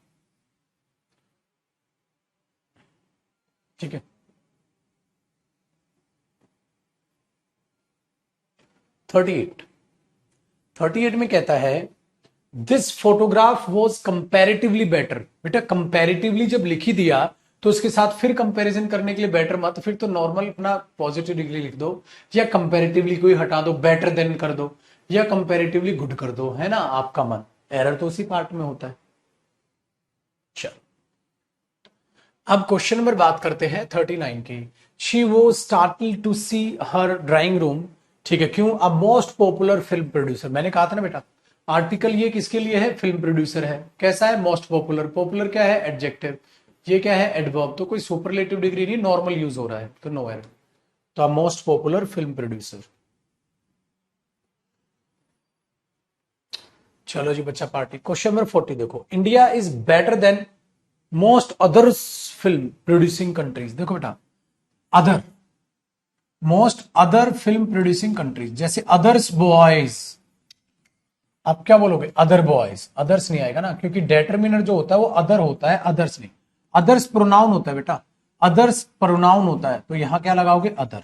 ठीक है, 38 में कहता है this photograph was comparatively better, बेटा कंपेरेटिवली जब लिखी दिया तो उसके साथ फिर कंपैरिजन करने के लिए बेटर मत, फिर तो नॉर्मल अपना पॉजिटिव डिग्री लिख दो, या कंपेरेटिवली कोई हटा दो, बेटर देन कर दो, या कंपेरेटिवली गुड कर दो, है ना आपका मन, एरर तो उसी पार्ट में होता है। चलो अब क्वेश्चन नंबर बात करते हैं 39 की। शी वो startle to see her drawing room, ठीक है, क्यों? अब मोस्ट पॉपुलर फिल्म प्रोड्यूसर, मैंने कहा था ना बेटा आर्टिकल ये किसके लिए है? फिल्म प्रोड्यूसर है। कैसा है? मोस्ट पॉपुलर, पॉपुलर क्या है? एडजेक्टिव, ये क्या है? एडवर्ब, तो कोई सुपरलेटिव डिग्री नहीं, नॉर्मल यूज हो रहा है, तो नो एरर। तो अब मोस्ट पॉपुलर फिल्म प्रोड्यूसर। चलो जी बच्चा पार्टी, क्वेश्चन नंबर 40 देखो, India is better than most others film producing countries, देखो बेटा other, most other film producing countries, जैसे अदर्स बॉयज, आप क्या बोलोगे? अदर बॉयज, अदर्स नहीं आएगा ना, क्योंकि डेटर्मिनर जो होता है वो अदर होता है, अदर्स नहीं। अदर्स प्रोनाउन होता है बेटा, अदर्स प्रोनाउन होता है, तो यहां क्या लगाओगे? अदर।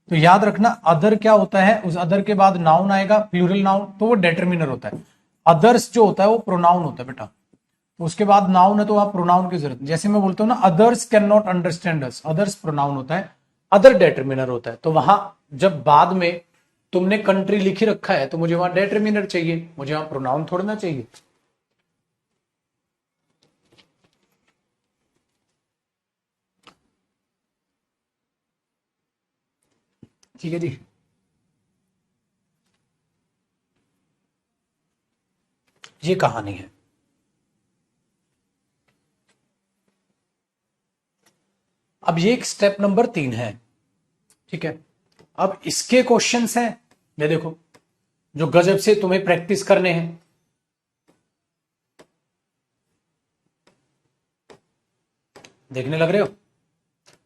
तो याद रखना अदर क्या होता है, उस अदर के बाद नाउन आएगा, प्लूरल नाउन, तो वो डेटर्मिनर होता है। अदर्स जो होता है वो प्रोनाउन होता है बेटा, तो उसके बाद नाउन है तो आप प्रोनाउन की जरूरत, जैसे मैं बोलता हूं ना others can not understand us, others pronoun होता है, अदर डेटर्मिनर होता है, तो वहां जब बाद में तुमने कंट्री लिखी रखा है तो मुझे वहां डेटर्मिनर चाहिए, मुझे वहां प्रोनाउन थोड़ा ना चाहिए। ठीक है जी, ये कहानी है। अब ये एक स्टेप नंबर 3 है, ठीक है। अब इसके क्वेश्चंस हैं, ये देखो, जो गजब से तुम्हें प्रैक्टिस करने हैं। देखने लग रहे हो?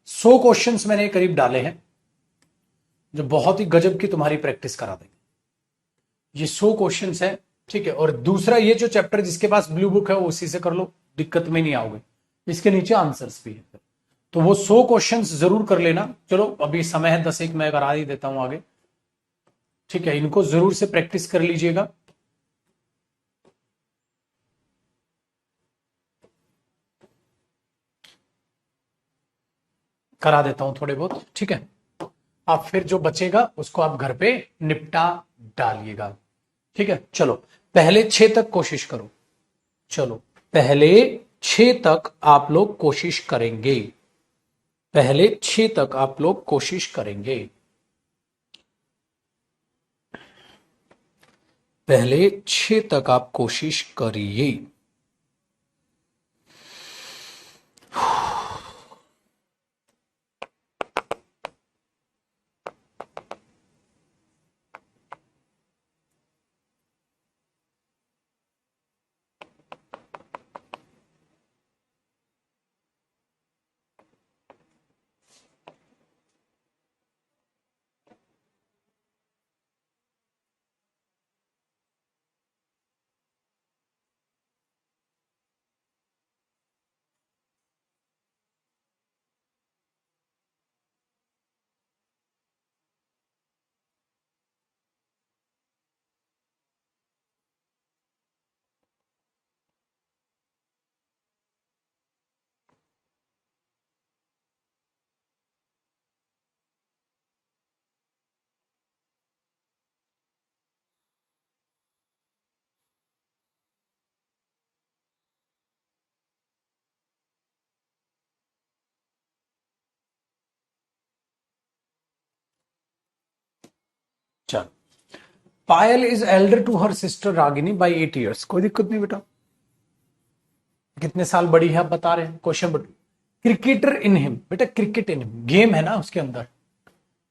100 क्वेश्चंस मैंने करीब डाले हैं, जो बहुत ही गजब की तुम्हारी प्रैक्टिस करा देंगे। ये 100 क्वेश्चंस है, ठीक है। और दूसरा ये जो चैप्टर जिसके पास ब्लू बुक है वो उसी से कर लो, दिक्कत में नहीं आओगे, इसके नीचे आंसर्स भी है, तो वो 100 क्वेश्चंस जरूर कर लेना। चलो अभी समय है 10 एक, मैं करा ही देता हूं आगे, ठीक है, इनको जरूर से प्रैक्टिस कर लीजिएगा। करा देता हूं थोड़े बहुत, ठीक है। आप फिर जो बचेगा उसको आप घर पे निपटा डालिएगा, ठीक है। चलो पहले 6 तक कोशिश करो, चलो पहले 6 तक आप लोग कोशिश करेंगे, पहले 6 तक आप लोग कोशिश करेंगे, पहले 6 तक आप कोशिश करिए। Payal is elder to her sister Ragini by 8 years। कोई दिक्कत नहीं बेटा, कितने साल बड़ी है आप बता रहे हैं। Question but cricketer in him, बेटा क्रिकेट इन हिम गेम है ना उसके अंदर,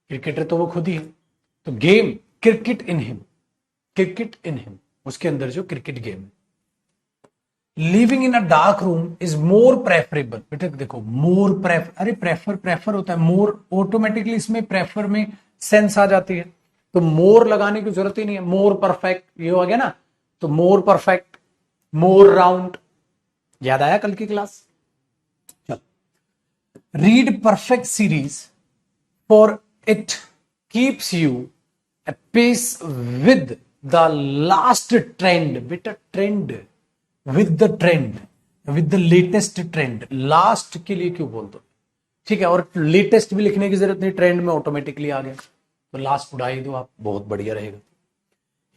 क्रिकेटर तो वो खुद ही है, तो game cricket in him, cricket in him उसके अंदर जो क्रिकेट गेम है। Living in a dark room is more preferable, बेटा देखो मोर प्रेफर, अरे प्रेफर प्रेफर होता है, मोर ऑटोमेटिकली इसमें प्रेफर में सेंस आ जाती है, तो मोर लगाने की जरूरत ही नहीं है। मोर परफेक्ट ये हो गया ना, तो मोर परफेक्ट, मोर राउंड, याद आया कल की क्लास। चल, read perfect series for it keeps you a pace with the last trend, बेटा trend with the trend, with the latest trend, last के लिए क्यों बोल दो, ठीक है, और लेटेस्ट भी लिखने की जरूरत नहीं, ट्रेंड में ऑटोमेटिकली आ गया, तो लास्ट उड़ा ही दो आप, बहुत बढ़िया रहेगा।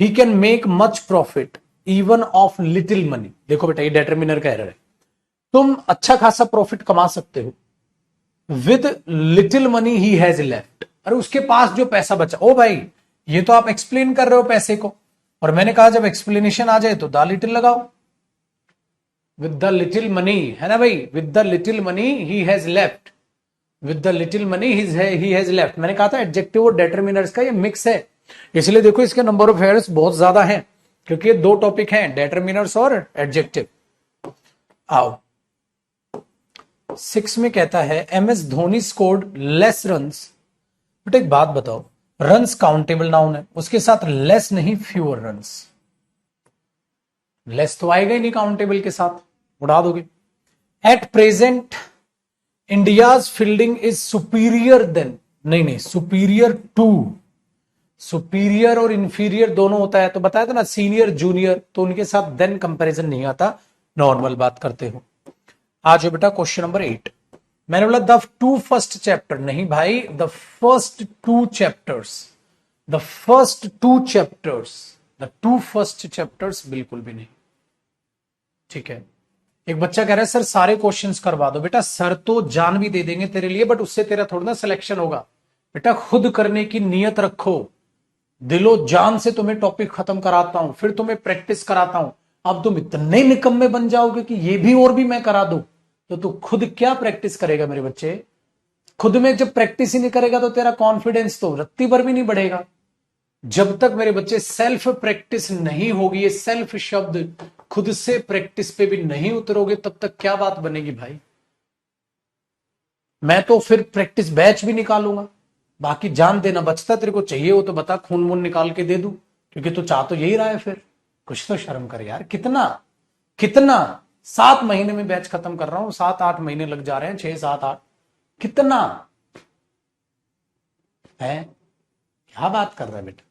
He can make much profit even of little money, देखो बेटा ये डिटरमिनर का एरर है, तुम अच्छा खासा प्रॉफिट कमा सकते हो with little money he has left, अरे उसके पास जो पैसा बचा, ओ भाई ये तो आप एक्सप्लेन कर रहे हो पैसे को, और मैंने कहा जब एक्सप्लेनेशन आ जाए तो द लिटिल लगाओ, विद द लिटिल मनी, है ना भाई, with the little money he has left, with the little money he has left, मैंने कहा था एडजेक्टिव और डिटरमिनर्स का ये मिक्स है, इसलिए देखो इसके नंबर ऑफ एरर्स बहुत ज्यादा हैं, क्योंकि ये दो टॉपिक हैं, डिटरमिनर्स और एडजेक्टिव। आओ 6 में कहता है M S Dhoni scored less runs, but एक बात बताओ, रन्स काउंटेबल नाउन है, उसके साथ लेस नहीं फ्यूअर रन्स, लेस तो आएगा ही नहीं काउंटेबल के साथ, उड़ा दोगे। At present India's fielding is superior than, नहीं नहीं सुपीरियर टू, सुपीरियर और इंफीरियर दोनों होता है, तो बताया था ना सीनियर जूनियर, तो उनके साथ देन कंपैरिजन नहीं आता, नॉर्मल बात करते हो। आज बेटा क्वेश्चन नंबर 8, मैंने बोला द टू फर्स्ट चैप्टर, नहीं भाई the first two chapters, the first two chapters, the two first chapters बिल्कुल भी नहीं, ठीक है। एक बच्चा कह रहा है सर सारे क्वेश्चंस करवा दो, बेटा सर तो जान भी दे देंगे तेरे लिए, बट उससे तेरा थोड़ा ना सिलेक्शन होगा, बेटा खुद करने की नियत रखो, दिलो जान से तुम्हें टॉपिक खत्म कराता हूं, फिर तुम्हें प्रैक्टिस कराता हूं, अब तुम इतने निकम्मे बन जाओगे कि ये भी और भी मैं करा दूं, तो तू खुद क्या प्रैक्टिस करेगा मेरे बच्चे, खुद में जब प्रैक्टिस ही नहीं करेगा तो तेरा कॉन्फिडेंस तो रत्ती भर भी नहीं बढ़ेगा। जब तक मेरे बच्चे सेल्फ प्रैक्टिस नहीं होगी, ये सेल्फ शब्द खुद से प्रैक्टिस पे भी नहीं उतरोगे, तब तक क्या बात बनेगी भाई। मैं तो फिर प्रैक्टिस बैच भी निकालूंगा, बाकी जान देना बचता तेरे को चाहिए हो तो बता, खून वून निकाल के दे दूं, क्योंकि तू चाह तो यही रहा है, फिर कुछ तो शर्म कर यार। कितना कितना 7 महीने में बैच खत्म कर रहा हूं, 7-8 महीने लग जा रहे हैं, 6-7-8, कितना है, क्या बात कर रहा है बेटा।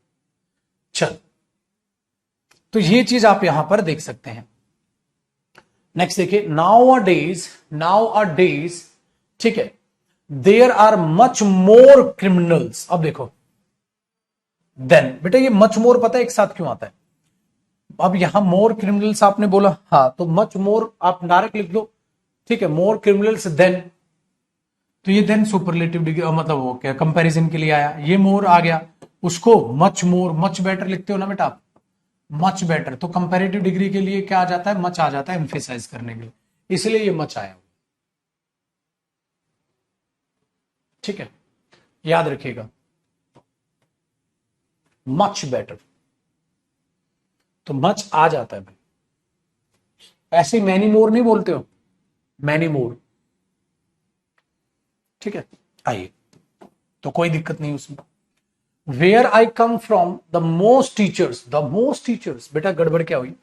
चल, तो ये चीज आप यहां पर देख सकते हैं। नेक्स्ट देखिए, नाउ अ डेज, ठीक है, there are much more criminals, अब देखो देन, बेटा ये मच मोर पता है एक साथ क्यों आता है, अब यहां मोर क्रिमिनल्स आपने बोला, हाँ तो मच मोर आप डायरेक्ट लिख दो, ठीक है, मोर क्रिमिनल्स देन, तो ये देन सुपरलेटिव डिग्री मतलब वो क्या कंपैरिजन के लिए आया, ये मोर आ गया, उसको मच मोर मच बेटर लिखते हो ना बेटा आप, मच बेटर, तो कंपैरेटिव डिग्री के लिए क्या आ जाता है, मच आ जाता है एम्फेसाइज करने के लिए, इसलिए ये मच आया, ठीक है, याद रखिएगा मच बेटर, तो मच आ जाता है भाई, ऐसे मैनी मोर नहीं बोलते हो, मैनी मोर, ठीक है। आइए, तो कोई दिक्कत नहीं उसमें। Where I come from the most teachers, बेटा गड़बड़ क्या हुई,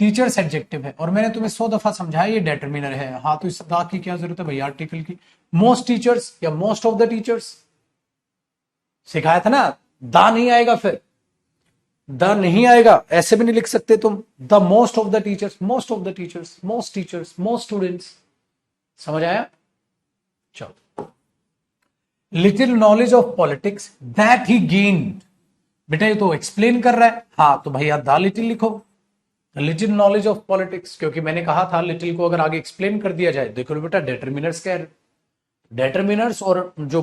टीचर्स एडजेक्टिव है, और मैंने तुम्हें 100 दफा समझाया ये डिटरमिनर है, हाँ तो इस दा की क्या जरूरत है भैया आर्टिकल की, मोस्ट टीचर्स या मोस्ट ऑफ द टीचर्स सिखाया था ना, दा नहीं आएगा, फिर द नहीं आएगा, ऐसे भी नहीं लिख सकते तुम, the most of the teachers, most of the teachers, most teachers, most students, समझ आया। चलो, little knowledge of politics that he gained, बेटा ये तो एक्सप्लेन कर रहा है, हाँ तो भैया द लिटिल लिखो, लिटिल नॉलेज ऑफ पॉलिटिक्स, क्योंकि मैंने कहा था लिटिल को अगर आगे एक्सप्लेन कर दिया जाए, देखो बेटा डिटरमिनर्स क्या है, डिटरमिनर्स और जो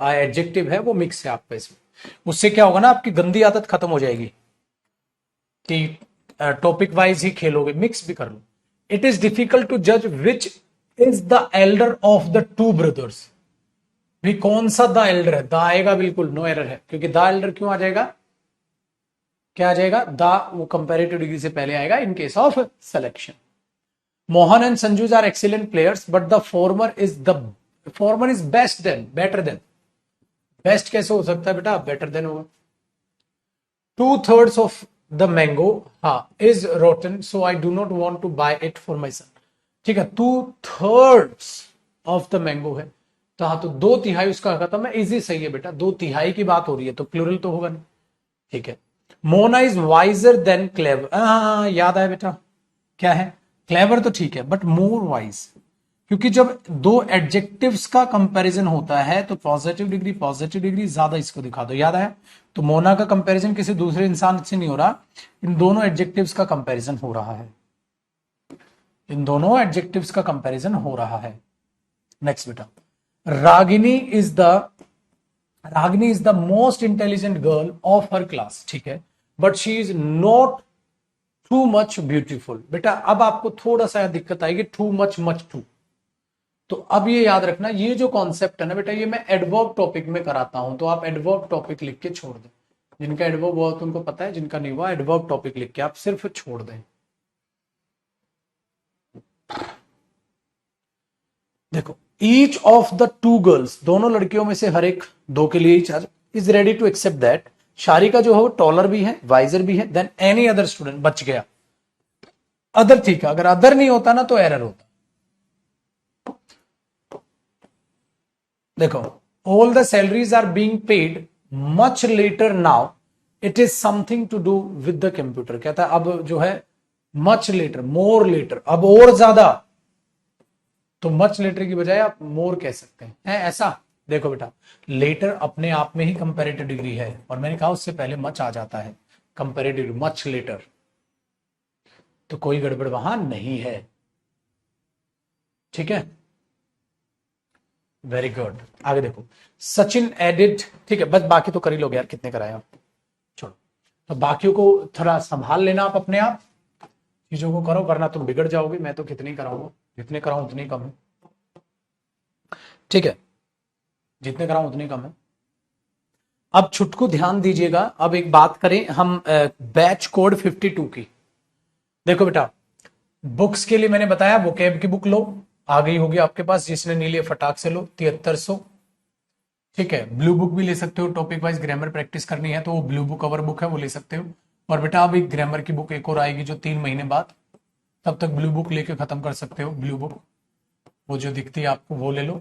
एडजेक्टिव है वो मिक्स है आपका इसमें, उससे क्या होगा ना आपकी गंदी आदत खत्म हो जाएगी, कि टॉपिक वाइज ही खेलोगे, मिक्स भी कर लो। इट इज डिफिकल्ट टू जज which is the Elder of the two brothers. भी कौन सा द एल्डर है, द आएगा बिल्कुल, नो एरर है, क्योंकि द एल्डर क्यों आ जाएगा, क्या आ जाएगा, द वो कंपेरेटिव डिग्री से पहले आएगा in case of selection. Mohan and Sanju's are excellent players but the former is best then, better then. Best कैसे हो सकता है बेटा, बेटर देन होगा। 2/3 ऑफ द मैंगो हाँ is rotten so I do not want to buy it for my son. ठीक है, 2/3 of the mango है तो हाँ, तो 2/3 उसका खत्म है, इजी सही है बेटा, 2/3 की बात हो रही है तो प्लूरल तो होगा नहीं। ठीक है, Mona is visor then clever, हाँ याद आया बेटा, क्या है, क्लेवर तो ठीक है बट मोर वाइज, क्योंकि जब दो एडजेक्टिव्स का कंपैरिजन होता है तो पॉजिटिव डिग्री ज्यादा इसको दिखा दो, याद आया। तो मोना का कंपैरिजन किसी दूसरे इंसान से नहीं हो रहा, इन दोनों एडजेक्टिव्स का कंपैरिजन हो रहा है, इन दोनों एडजेक्टिव्स का कंपैरिजन हो रहा है। नेक्स्ट बेटा, Ragini is the most intelligent girl of her class, ठीक है, but she is not too much beautiful. बेटा अब आपको थोड़ा सा दिक्कत आएगी, टू मच टू, तो अब ये याद रखना, ये जो कॉन्सेप्ट है ना बेटा, ये मैं एडवर्ब टॉपिक में कराता हूं, तो आप एडवर्ब टॉपिक लिख के छोड़ दें। जिनका एडवर्ब हुआ तो उनको पता है, जिनका नहीं हुआ एडवर्ब टॉपिक लिख के आप सिर्फ छोड़ दें। देखो, each of the two girls, दोनों लड़कियों में से हर एक, दो के लिए charge, is ready to accept that Sharika जो है वो टॉलर भी है, वाइजर भी है देन एनी अदर स्टूडेंट, बच गया अदर, ठीक है, अगर अदर नहीं होता ना तो एरर होता। देखो, all the salaries are being paid much later now, it is something to do with the computer. कहता है अब जो है मच लेटर, मोर लेटर, अब और ज्यादा, तो मच लेटर की बजाय आप मोर कह सकते हैं, है ऐसा। देखो बेटा, लेटर अपने आप में ही कंपैरेटिव डिग्री है, और मैंने कहा उससे पहले मच आ जाता है, कंपैरेटिव मच लेटर, तो कोई गड़बड़ वहां नहीं है। ठीक है, वेरी गुड, आगे देखो, सचिन एडिड, ठीक है, बस बाकी तो कर ही लोगे यार, कितने कराए आप, छोड़ो। तो बाकियों को थोड़ा संभाल लेना आप अपने आप, चीजों को करो, वरना तुम बिगड़ जाओगे। मैं तो कितनी कराऊंगा, जितने कराऊं उतनी कम है, ठीक है, जितने कराऊं उतनी कम है। अब छुटकू ध्यान दीजिएगा, अब एक बात करें हम बैच कोड 52 की। देखो बेटा, बुक्स के लिए मैंने बताया वोकैब की बुक लो, आ गई होगी आपके पास, जिसने नहीं लिया फटाक से लो, 7300। ठीक है, ब्लू बुक भी ले सकते हो, टॉपिक वाइज ग्रामर प्रैक्टिस करनी है तो वो ब्लू बुक कवर बुक है, वो ले सकते हो। और बेटा अब एक ग्रामर की बुक एक और आएगी जो 3 महीने बाद, तब तक ब्लू बुक लेके खत्म कर सकते हो। ब्लू बुक वो जो दिखती है आपको वो ले लो,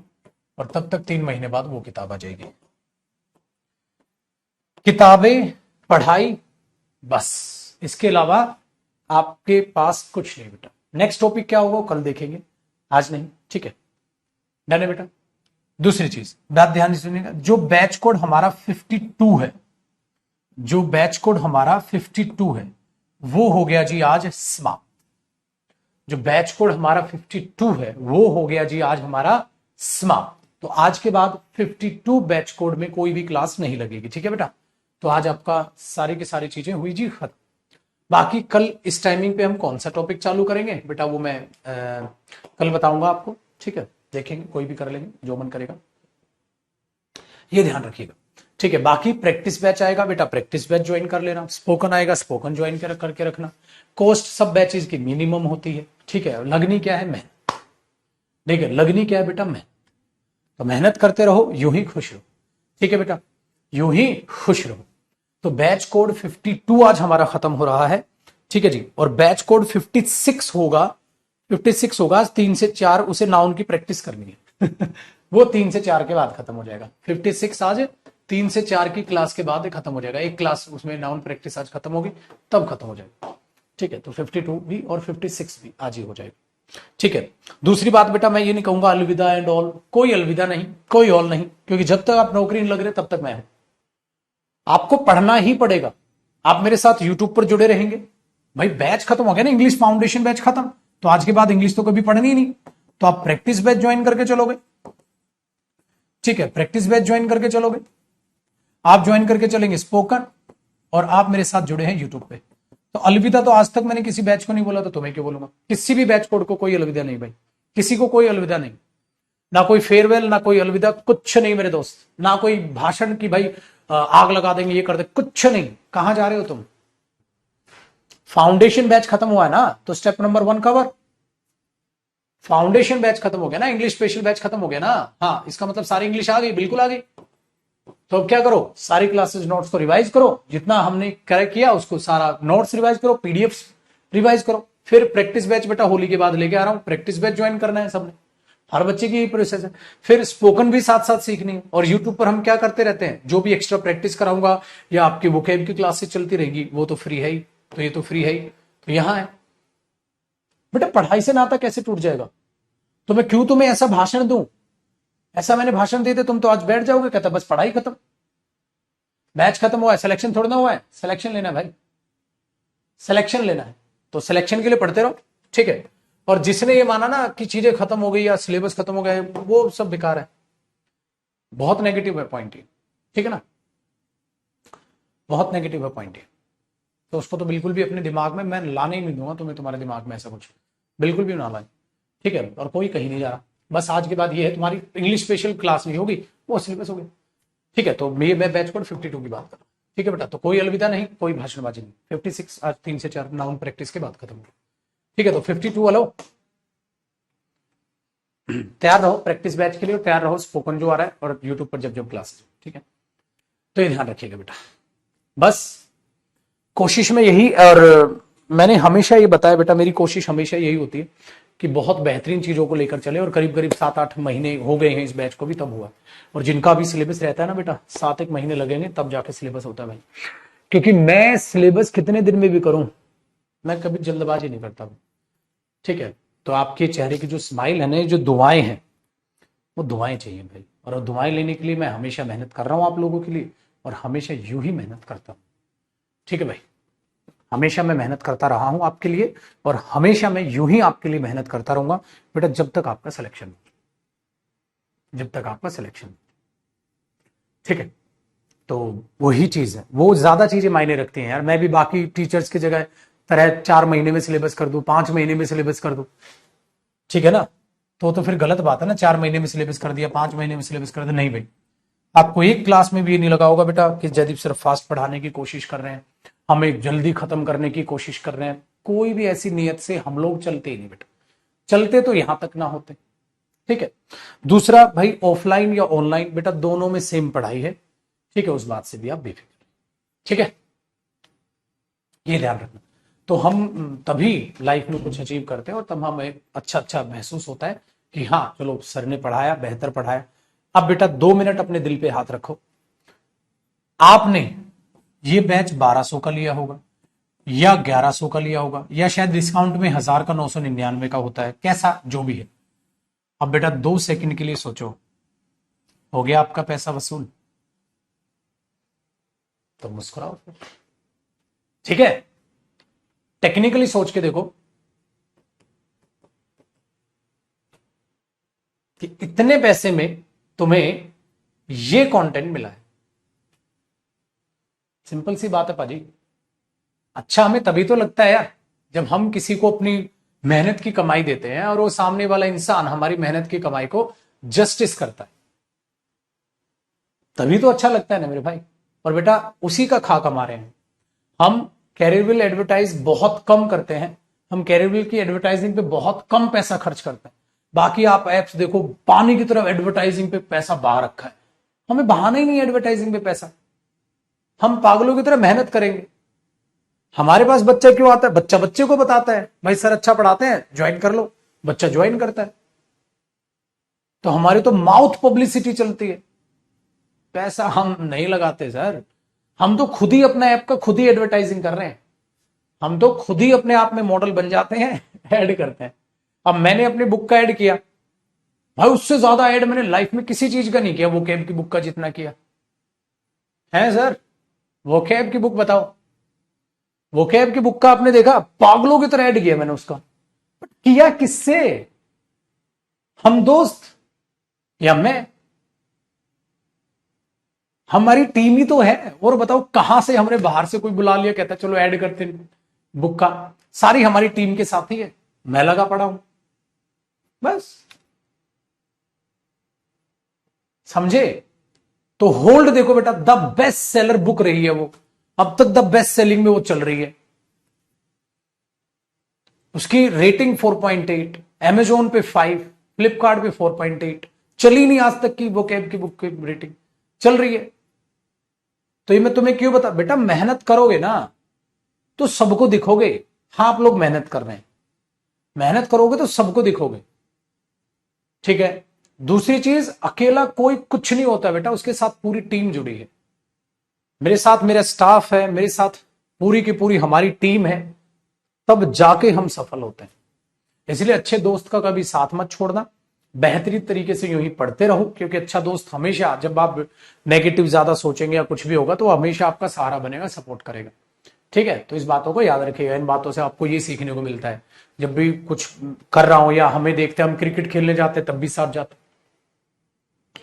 और तब तक 3 महीने बाद वो किताब आ जाएगी। किताबें, पढ़ाई, बस, इसके अलावा आपके पास कुछ नहीं बेटा। नेक्स्ट टॉपिक क्या होगा कल देखेंगे, आज नहीं, ठीक है, डन है बेटा। दूसरी चीज, बात ध्यान से सुनिएगा, जो बैच कोड हमारा 52 है, जो बैच कोड हमारा 52 है वो हो गया जी आज समाप्त। जो बैच कोड हमारा 52 है वो हो गया जी आज हमारा समाप्त। तो आज के बाद 52 बैच कोड में कोई भी क्लास नहीं लगेगी, ठीक है बेटा। तो आज आपका सारी की सारी चीजें हुई जी खत्म। बाकी कल इस टाइमिंग पे हम कौन सा टॉपिक चालू करेंगे बेटा वो मैं कल बताऊंगा आपको, ठीक है, देखेंगे, कोई भी कर लेंगे जो मन करेगा, ये ध्यान रखिएगा, ठीक है। बाकी प्रैक्टिस बैच आएगा बेटा, प्रैक्टिस बैच ज्वाइन कर लेना, स्पोकन आएगा, स्पोकन ज्वाइन करके रखना। कॉस्ट सब बैचेस की मिनिमम होती है, ठीक है। लगनी क्या है, मेहनत, ठीक है, लगनी क्या है बेटा, मेहनत। तो मेहनत करते रहो, यूं ही खुश रहो, ठीक है बेटा, यूं ही खुश रहो। तो बैच कोड 52 आज हमारा खत्म हो रहा है, ठीक है जी। और बैच कोड 56 होगा, 56 होगा 3 से 4, उसे नाउन की प्रैक्टिस करनी है वो 3 से 4 के बाद खत्म हो जाएगा। 56 आज 3 से 4 की क्लास के बाद खत्म हो जाएगा, एक क्लास उसमें नाउन प्रैक्टिस आज खत्म होगी, तब खत्म हो जाएगा, ठीक है। तो 52 भी और 56 भी आज ही हो जाएगा, ठीक है। दूसरी बात बेटा, मैं ये नहीं कहूंगा अलविदा एंड ऑल, कोई अलविदा नहीं, कोई ऑल नहीं, क्योंकि जब तक आप नौकरी नहीं लग रहे तब तक मैं हूं। आपको पढ़ना ही पड़ेगा, आप मेरे साथ यूट्यूब पर जुड़े रहेंगे। भाई बैच खत्म हो गया ना, इंग्लिश फाउंडेशन बैच खत्म, तो आज के बाद इंग्लिश तो कभी पढ़नी ही नहीं, तो आप प्रैक्टिस बैच ज्वाइन करके चलोगे, ठीक है, प्रैक्टिस बैच ज्वाइन करके चलोगे, आप ज्वाइन करके चलेंगे स्पोकन, और आप मेरे साथ जुड़े हैं यूट्यूब पे, तो अलविदा तो आज तक मैंने किसी बैच को नहीं बोला, तो तुम्हें क्यों बोलूंगा? किसी भी बैच कोड को कोई अलविदा नहीं भाई, किसी को कोई अलविदा नहीं, ना कोई फेयरवेल, ना कोई अलविदा, कुछ नहीं मेरे दोस्त, ना कोई भाषण की भाई आग लगा देंगे, ये कर दे, कुछ नहीं। कहां जा रहे हो तुम? फाउंडेशन बैच खत्म हुआ है ना, तो step number 1 cover. Foundation batch खत्म हो गया ना, इंग्लिश स्पेशल बैच खत्म हो गया ना। हाँ, इसका मतलब सारी इंग्लिश आ गई, बिल्कुल आ गई। तो अब क्या करो, सारी क्लासेस नोट्स को रिवाइज करो, जितना हमने किया उसको सारा नोट्स रिवाइज करो, पीडीएफ रिवाइज करो। फिर प्रैक्टिस बैच बेटा होली के बाद लेके आ रहा हूं, प्रैक्टिस बैच ज्वाइन करना है सबने, हर बच्चे की यही प्रोसेस है। फिर स्पोकन भी साथ साथ सीखनी है, और यूट्यूब पर हम क्या करते रहते हैं, जो भी एक्स्ट्रा प्रैक्टिस कराऊंगा या आपकी वोकैब की क्लासेस चलती रहेगी, वो तो फ्री है ही, तो ये तो फ्री है ही, तो यहां है बेटा। पढ़ाई से नाता कैसे टूट जाएगा? तो मैं क्यों तुम्हें ऐसा भाषण दूं? ऐसा मैंने भाषण दे दे तुम तो आज बैठ जाओगे, कहता बस पढ़ाई खत्म, बैच खत्म हुआ है, सिलेक्शन थोड़ा ना हुआ है। सिलेक्शन लेना है भाई, सिलेक्शन लेना है, तो सिलेक्शन के लिए पढ़ते रहो, ठीक है। और जिसने ये माना ना कि चीजें खत्म हो गई या सिलेबस खत्म हो गया, वो सब बेकार है, बहुत नेगेटिव है पॉइंट ये, ठीक है ना, बहुत नेगेटिव है पॉइंट ये। तो उसको तो बिल्कुल भी अपने दिमाग में मैं लाने ही नहीं दूंगा तुम्हें, तुम्हारे दिमाग में ऐसा कुछ बिल्कुल भी ना लाए, ठीक है। और कोई कहीं नहीं जा रहा, बस आज के बाद ये है, तुम्हारी इंग्लिश स्पेशल क्लास नहीं होगी, वो सिलेबस होगी, ठीक है। तो मैं बैच कोड 52 की बात कर रहा हूँ, ठीक है बेटा। तो कोई अलविदा नहीं, कोई भाषणबाजी नहीं। 56 आज 3 से 4 नाउन प्रैक्टिस के बाद खत्म हो, ठीक है। तो 52 वालों तैयार रहो प्रैक्टिस बैच के लिए, और तैयार रहो स्पोकन जो आ रहा है, और यूट्यूब पर जब जब क्लासेस, ठीक है। तो ये ध्यान रखिएगा बेटा, बस कोशिश में यही, और मैंने हमेशा ये बताया बेटा, मेरी कोशिश हमेशा यही होती है कि बहुत बेहतरीन चीजों को लेकर चले, और करीब करीब 7-8 महीने हो गए हैं इस बैच को भी, तब हुआ। और जिनका भी सिलेबस रहता है ना बेटा, 7-1 महीने लगेंगे तब जाके सिलेबस होता है भाई, क्योंकि मैं सिलेबस कितने दिन में भी करूं, मैं कभी जल्दबाजी नहीं करता, ठीक है। तो आपके चेहरे की जो स्माइल है ना, जो दुआएं हैं, वो दुआएं चाहिए भाई, और दुआएं लेने के लिए मैं हमेशा मेहनत कर रहा हूं आप लोगों के लिए, और हमेशा यूं ही मेहनत करता हूं, ठीक है भाई। हमेशा मैं मेहनत करता रहा हूं आपके लिए, और हमेशा मैं यूं ही आपके लिए मेहनत करता रहूंगा बेटा, जब तक आपका सिलेक्शन, जब तक आपका सिलेक्शन, ठीक है। तो वही चीज है, वो ज्यादा चीजें मायने रखती हैं यार। मैं भी बाकी टीचर्स की जगह तरह 4 महीने में सिलेबस कर दूं, 5 महीने में सिलेबस कर दूं, ठीक है ना, तो फिर गलत बात है ना। 4 महीने में सिलेबस कर दिया, 5 महीने में सिलेबस कर दिया, नहीं भाई। आपको एक क्लास में भी ये नहीं लगा होगा बेटा कि जयदीप सिर्फ फास्ट पढ़ाने की कोशिश कर रहे हैं, हमें जल्दी खत्म करने की कोशिश कर रहे हैं। कोई भी ऐसी नीयत से हम लोग चलते ही नहीं बेटा, चलते तो यहां तक ना होते, ठीक है। दूसरा भाई, ऑफलाइन या ऑनलाइन बेटा दोनों में सेम पढ़ाई है, ठीक है, उस बात से भी आप बेफिक्र, ठीक है, ये ध्यान रखना। तो हम तभी लाइफ में कुछ अचीव करते हैं, और तब हमें अच्छा अच्छा महसूस होता है कि हाँ चलो सर ने पढ़ाया, बेहतर पढ़ाया। अब बेटा 2 मिनट अपने दिल पे हाथ रखो, आपने ये बैच 1200 का लिया होगा, या 1100 का लिया होगा, या शायद डिस्काउंट में 1000 का 999 का होता है, कैसा जो भी है। अब बेटा 2 सेकंड के लिए सोचो, हो गया आपका पैसा वसूल? तो मुस्कुराओ, ठीक है। टेक्निकली सोच के देखो कि इतने पैसे में तुम्हें ये कंटेंट मिला है, सिंपल सी बात है पाजी। अच्छा हमें तभी तो लगता है यार, जब हम किसी को अपनी मेहनत की कमाई देते हैं, और वो सामने वाला इंसान हमारी मेहनत की कमाई को जस्टिस करता है, तभी तो अच्छा लगता है ना मेरे भाई। और बेटा उसी का खा कमा रहे हैं हम। कैरियरविल एडवर्टाइज बहुत कम करते हैं, हम कैरियरविल की एडवर्टाइजिंग पे बहुत कम पैसा खर्च करते हैं। बाकी आप एप्स देखो, पानी की तरफ एडवर्टाइजिंग पे पैसा बहा रखा है, हमें बहाना ही नहीं एडवर्टाइजिंग पे पैसा। हम पागलों की तरह मेहनत करेंगे। हमारे पास बच्चा क्यों आता है? बच्चा बच्चे को बताता है भाई सर अच्छा पढ़ाते हैं, ज्वाइन कर लो, बच्चा ज्वाइन करता है। तो हमारी तो माउथ पब्लिसिटी चलती है, पैसा हम नहीं लगाते सर। हम तो खुद ही अपना ऐप का खुद ही एडवर्टाइजिंग कर रहे हैं, हम तो खुद ही अपने आप में मॉडल बन जाते हैं, ऐड करते हैं। अब मैंने अपनी बुक का ऐड किया भाई, उससे ज्यादा ऐड मैंने लाइफ में किसी चीज का नहीं किया वोकैब की बुक का जितना किया है सर। वोकैब की बुक बताओ, वोकैब की बुक का आपने देखा, पागलों की तरह ऐड किया मैंने उसका। किया किससे? हम दोस्त या मैं, हमारी टीम ही तो है। और बताओ कहां से हमने बाहर से कोई बुला लिया, कहता चलो ऐड करते हैं। बुक का, सारी हमारी टीम के साथ ही है, मैं लगा पड़ा हूं, बस समझे। तो होल्ड देखो बेटा, द बेस्ट सेलर बुक रही है वो, अब तक द बेस्ट सेलिंग में वो चल रही है, उसकी रेटिंग 4.8, अमेजोन पे 5, फ्लिपकार्ट पे 4.8, चली नहीं आज तक की वो कैब की बुक की रेटिंग चल रही है। तो ये मैं तुम्हें क्यों बता, बेटा मेहनत करोगे ना तो सबको दिखोगे। हाँ आप लोग मेहनत कर रहे हैं, मेहनत करोगे तो सबको दिखोगे, ठीक है। दूसरी चीज, अकेला कोई कुछ नहीं होता बेटा, उसके साथ पूरी टीम जुड़ी है, मेरे साथ मेरा स्टाफ है, मेरे साथ पूरी की पूरी हमारी टीम है, तब जाके हम सफल होते हैं। इसलिए अच्छे दोस्त का कभी साथ मत छोड़ना, बेहतरीन तरीके से यूं ही पढ़ते रहो, क्योंकि अच्छा दोस्त हमेशा, जब आप नेगेटिव ज्यादा सोचेंगे या कुछ भी होगा तो हमेशा आपका सहारा बनेगा, सपोर्ट करेगा, ठीक है। तो इस बातों को याद रखिएगा, इन बातों से आपको ये सीखने को मिलता है, जब भी कुछ कर रहा हूं या हमें देखते हैं, हम क्रिकेट खेलने जाते हैं तब भी साथ जाते,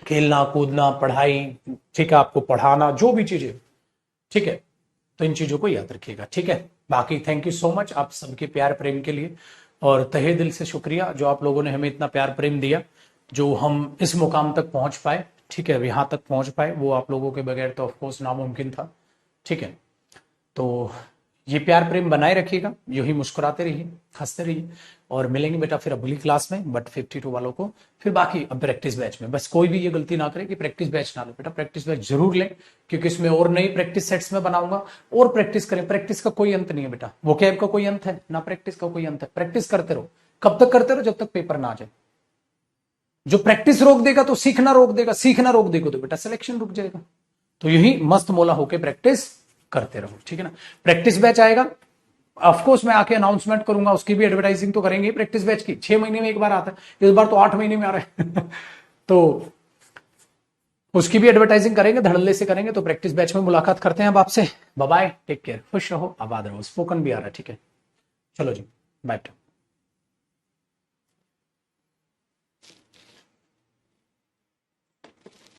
खेलना कूदना पढ़ाई, ठीक है, आपको पढ़ाना जो भी चीजें, ठीक है। तो इन चीजों को याद रखिएगा, ठीक है। बाकी थैंक यू सो मच आप सबके प्यार प्रेम के लिए, और तहे दिल से शुक्रिया जो आप लोगों ने हमें इतना प्यार प्रेम दिया, जो हम इस मुकाम तक पहुंच पाए, ठीक है, यहां तक पहुंच पाए, वो आप लोगों के बगैर तो ऑफकोर्स नामुमकिन था, ठीक है। तो ये प्यार प्रेम बनाए रखिएगा, यूं ही मुस्कुराते रहिए, हंसते रहिए, और मिलेंगे बेटा फिर अगली क्लास में, बट 52 वालों को फिर बाकी अब प्रैक्टिस बैच में। बस कोई भी ये गलती ना करे कि प्रैक्टिस बैच ना ले, बेटा प्रैक्टिस बैच जरूर लें, क्योंकि इसमें और नई प्रैक्टिस सेट्स में बनाऊंगा, और प्रैक्टिस करें, प्रैक्टिस का कोई अंत नहीं है बेटा, वोकैब का कोई अंत है ना, प्रैक्टिस का कोई अंत है, प्रैक्टिस करते रहो, कब तक करते रहो, जब तक पेपर ना आ जाए। जो प्रैक्टिस रोक देगा तो सीखना रोक देगा, सीखना रोक देगा तो बेटा सिलेक्शन रुक जाएगा। तो यही मस्त मोला होके प्रैक्टिस करते रहो, ठीक है ना। प्रैक्टिस बैच आएगा, ऑफकोर्स मैं आके अनाउंसमेंट करूंगा, उसकी भी एडवर्टाइजिंग तो करेंगे प्रैक्टिस बैच की, 6 महीने में एक बार आता है, इस बार तो 8 महीने में आ रहा है तो उसकी भी एडवर्टाइजिंग करेंगे, धड़ल्ले से करेंगे। तो प्रैक्टिस बैच में मुलाकात करते हैं अब आपसे, बाय बाय, टेक केयर, खुश रहो, आबाद रहो, स्पोकन भी आ रहा है, ठीक है, चलो जी, बाय।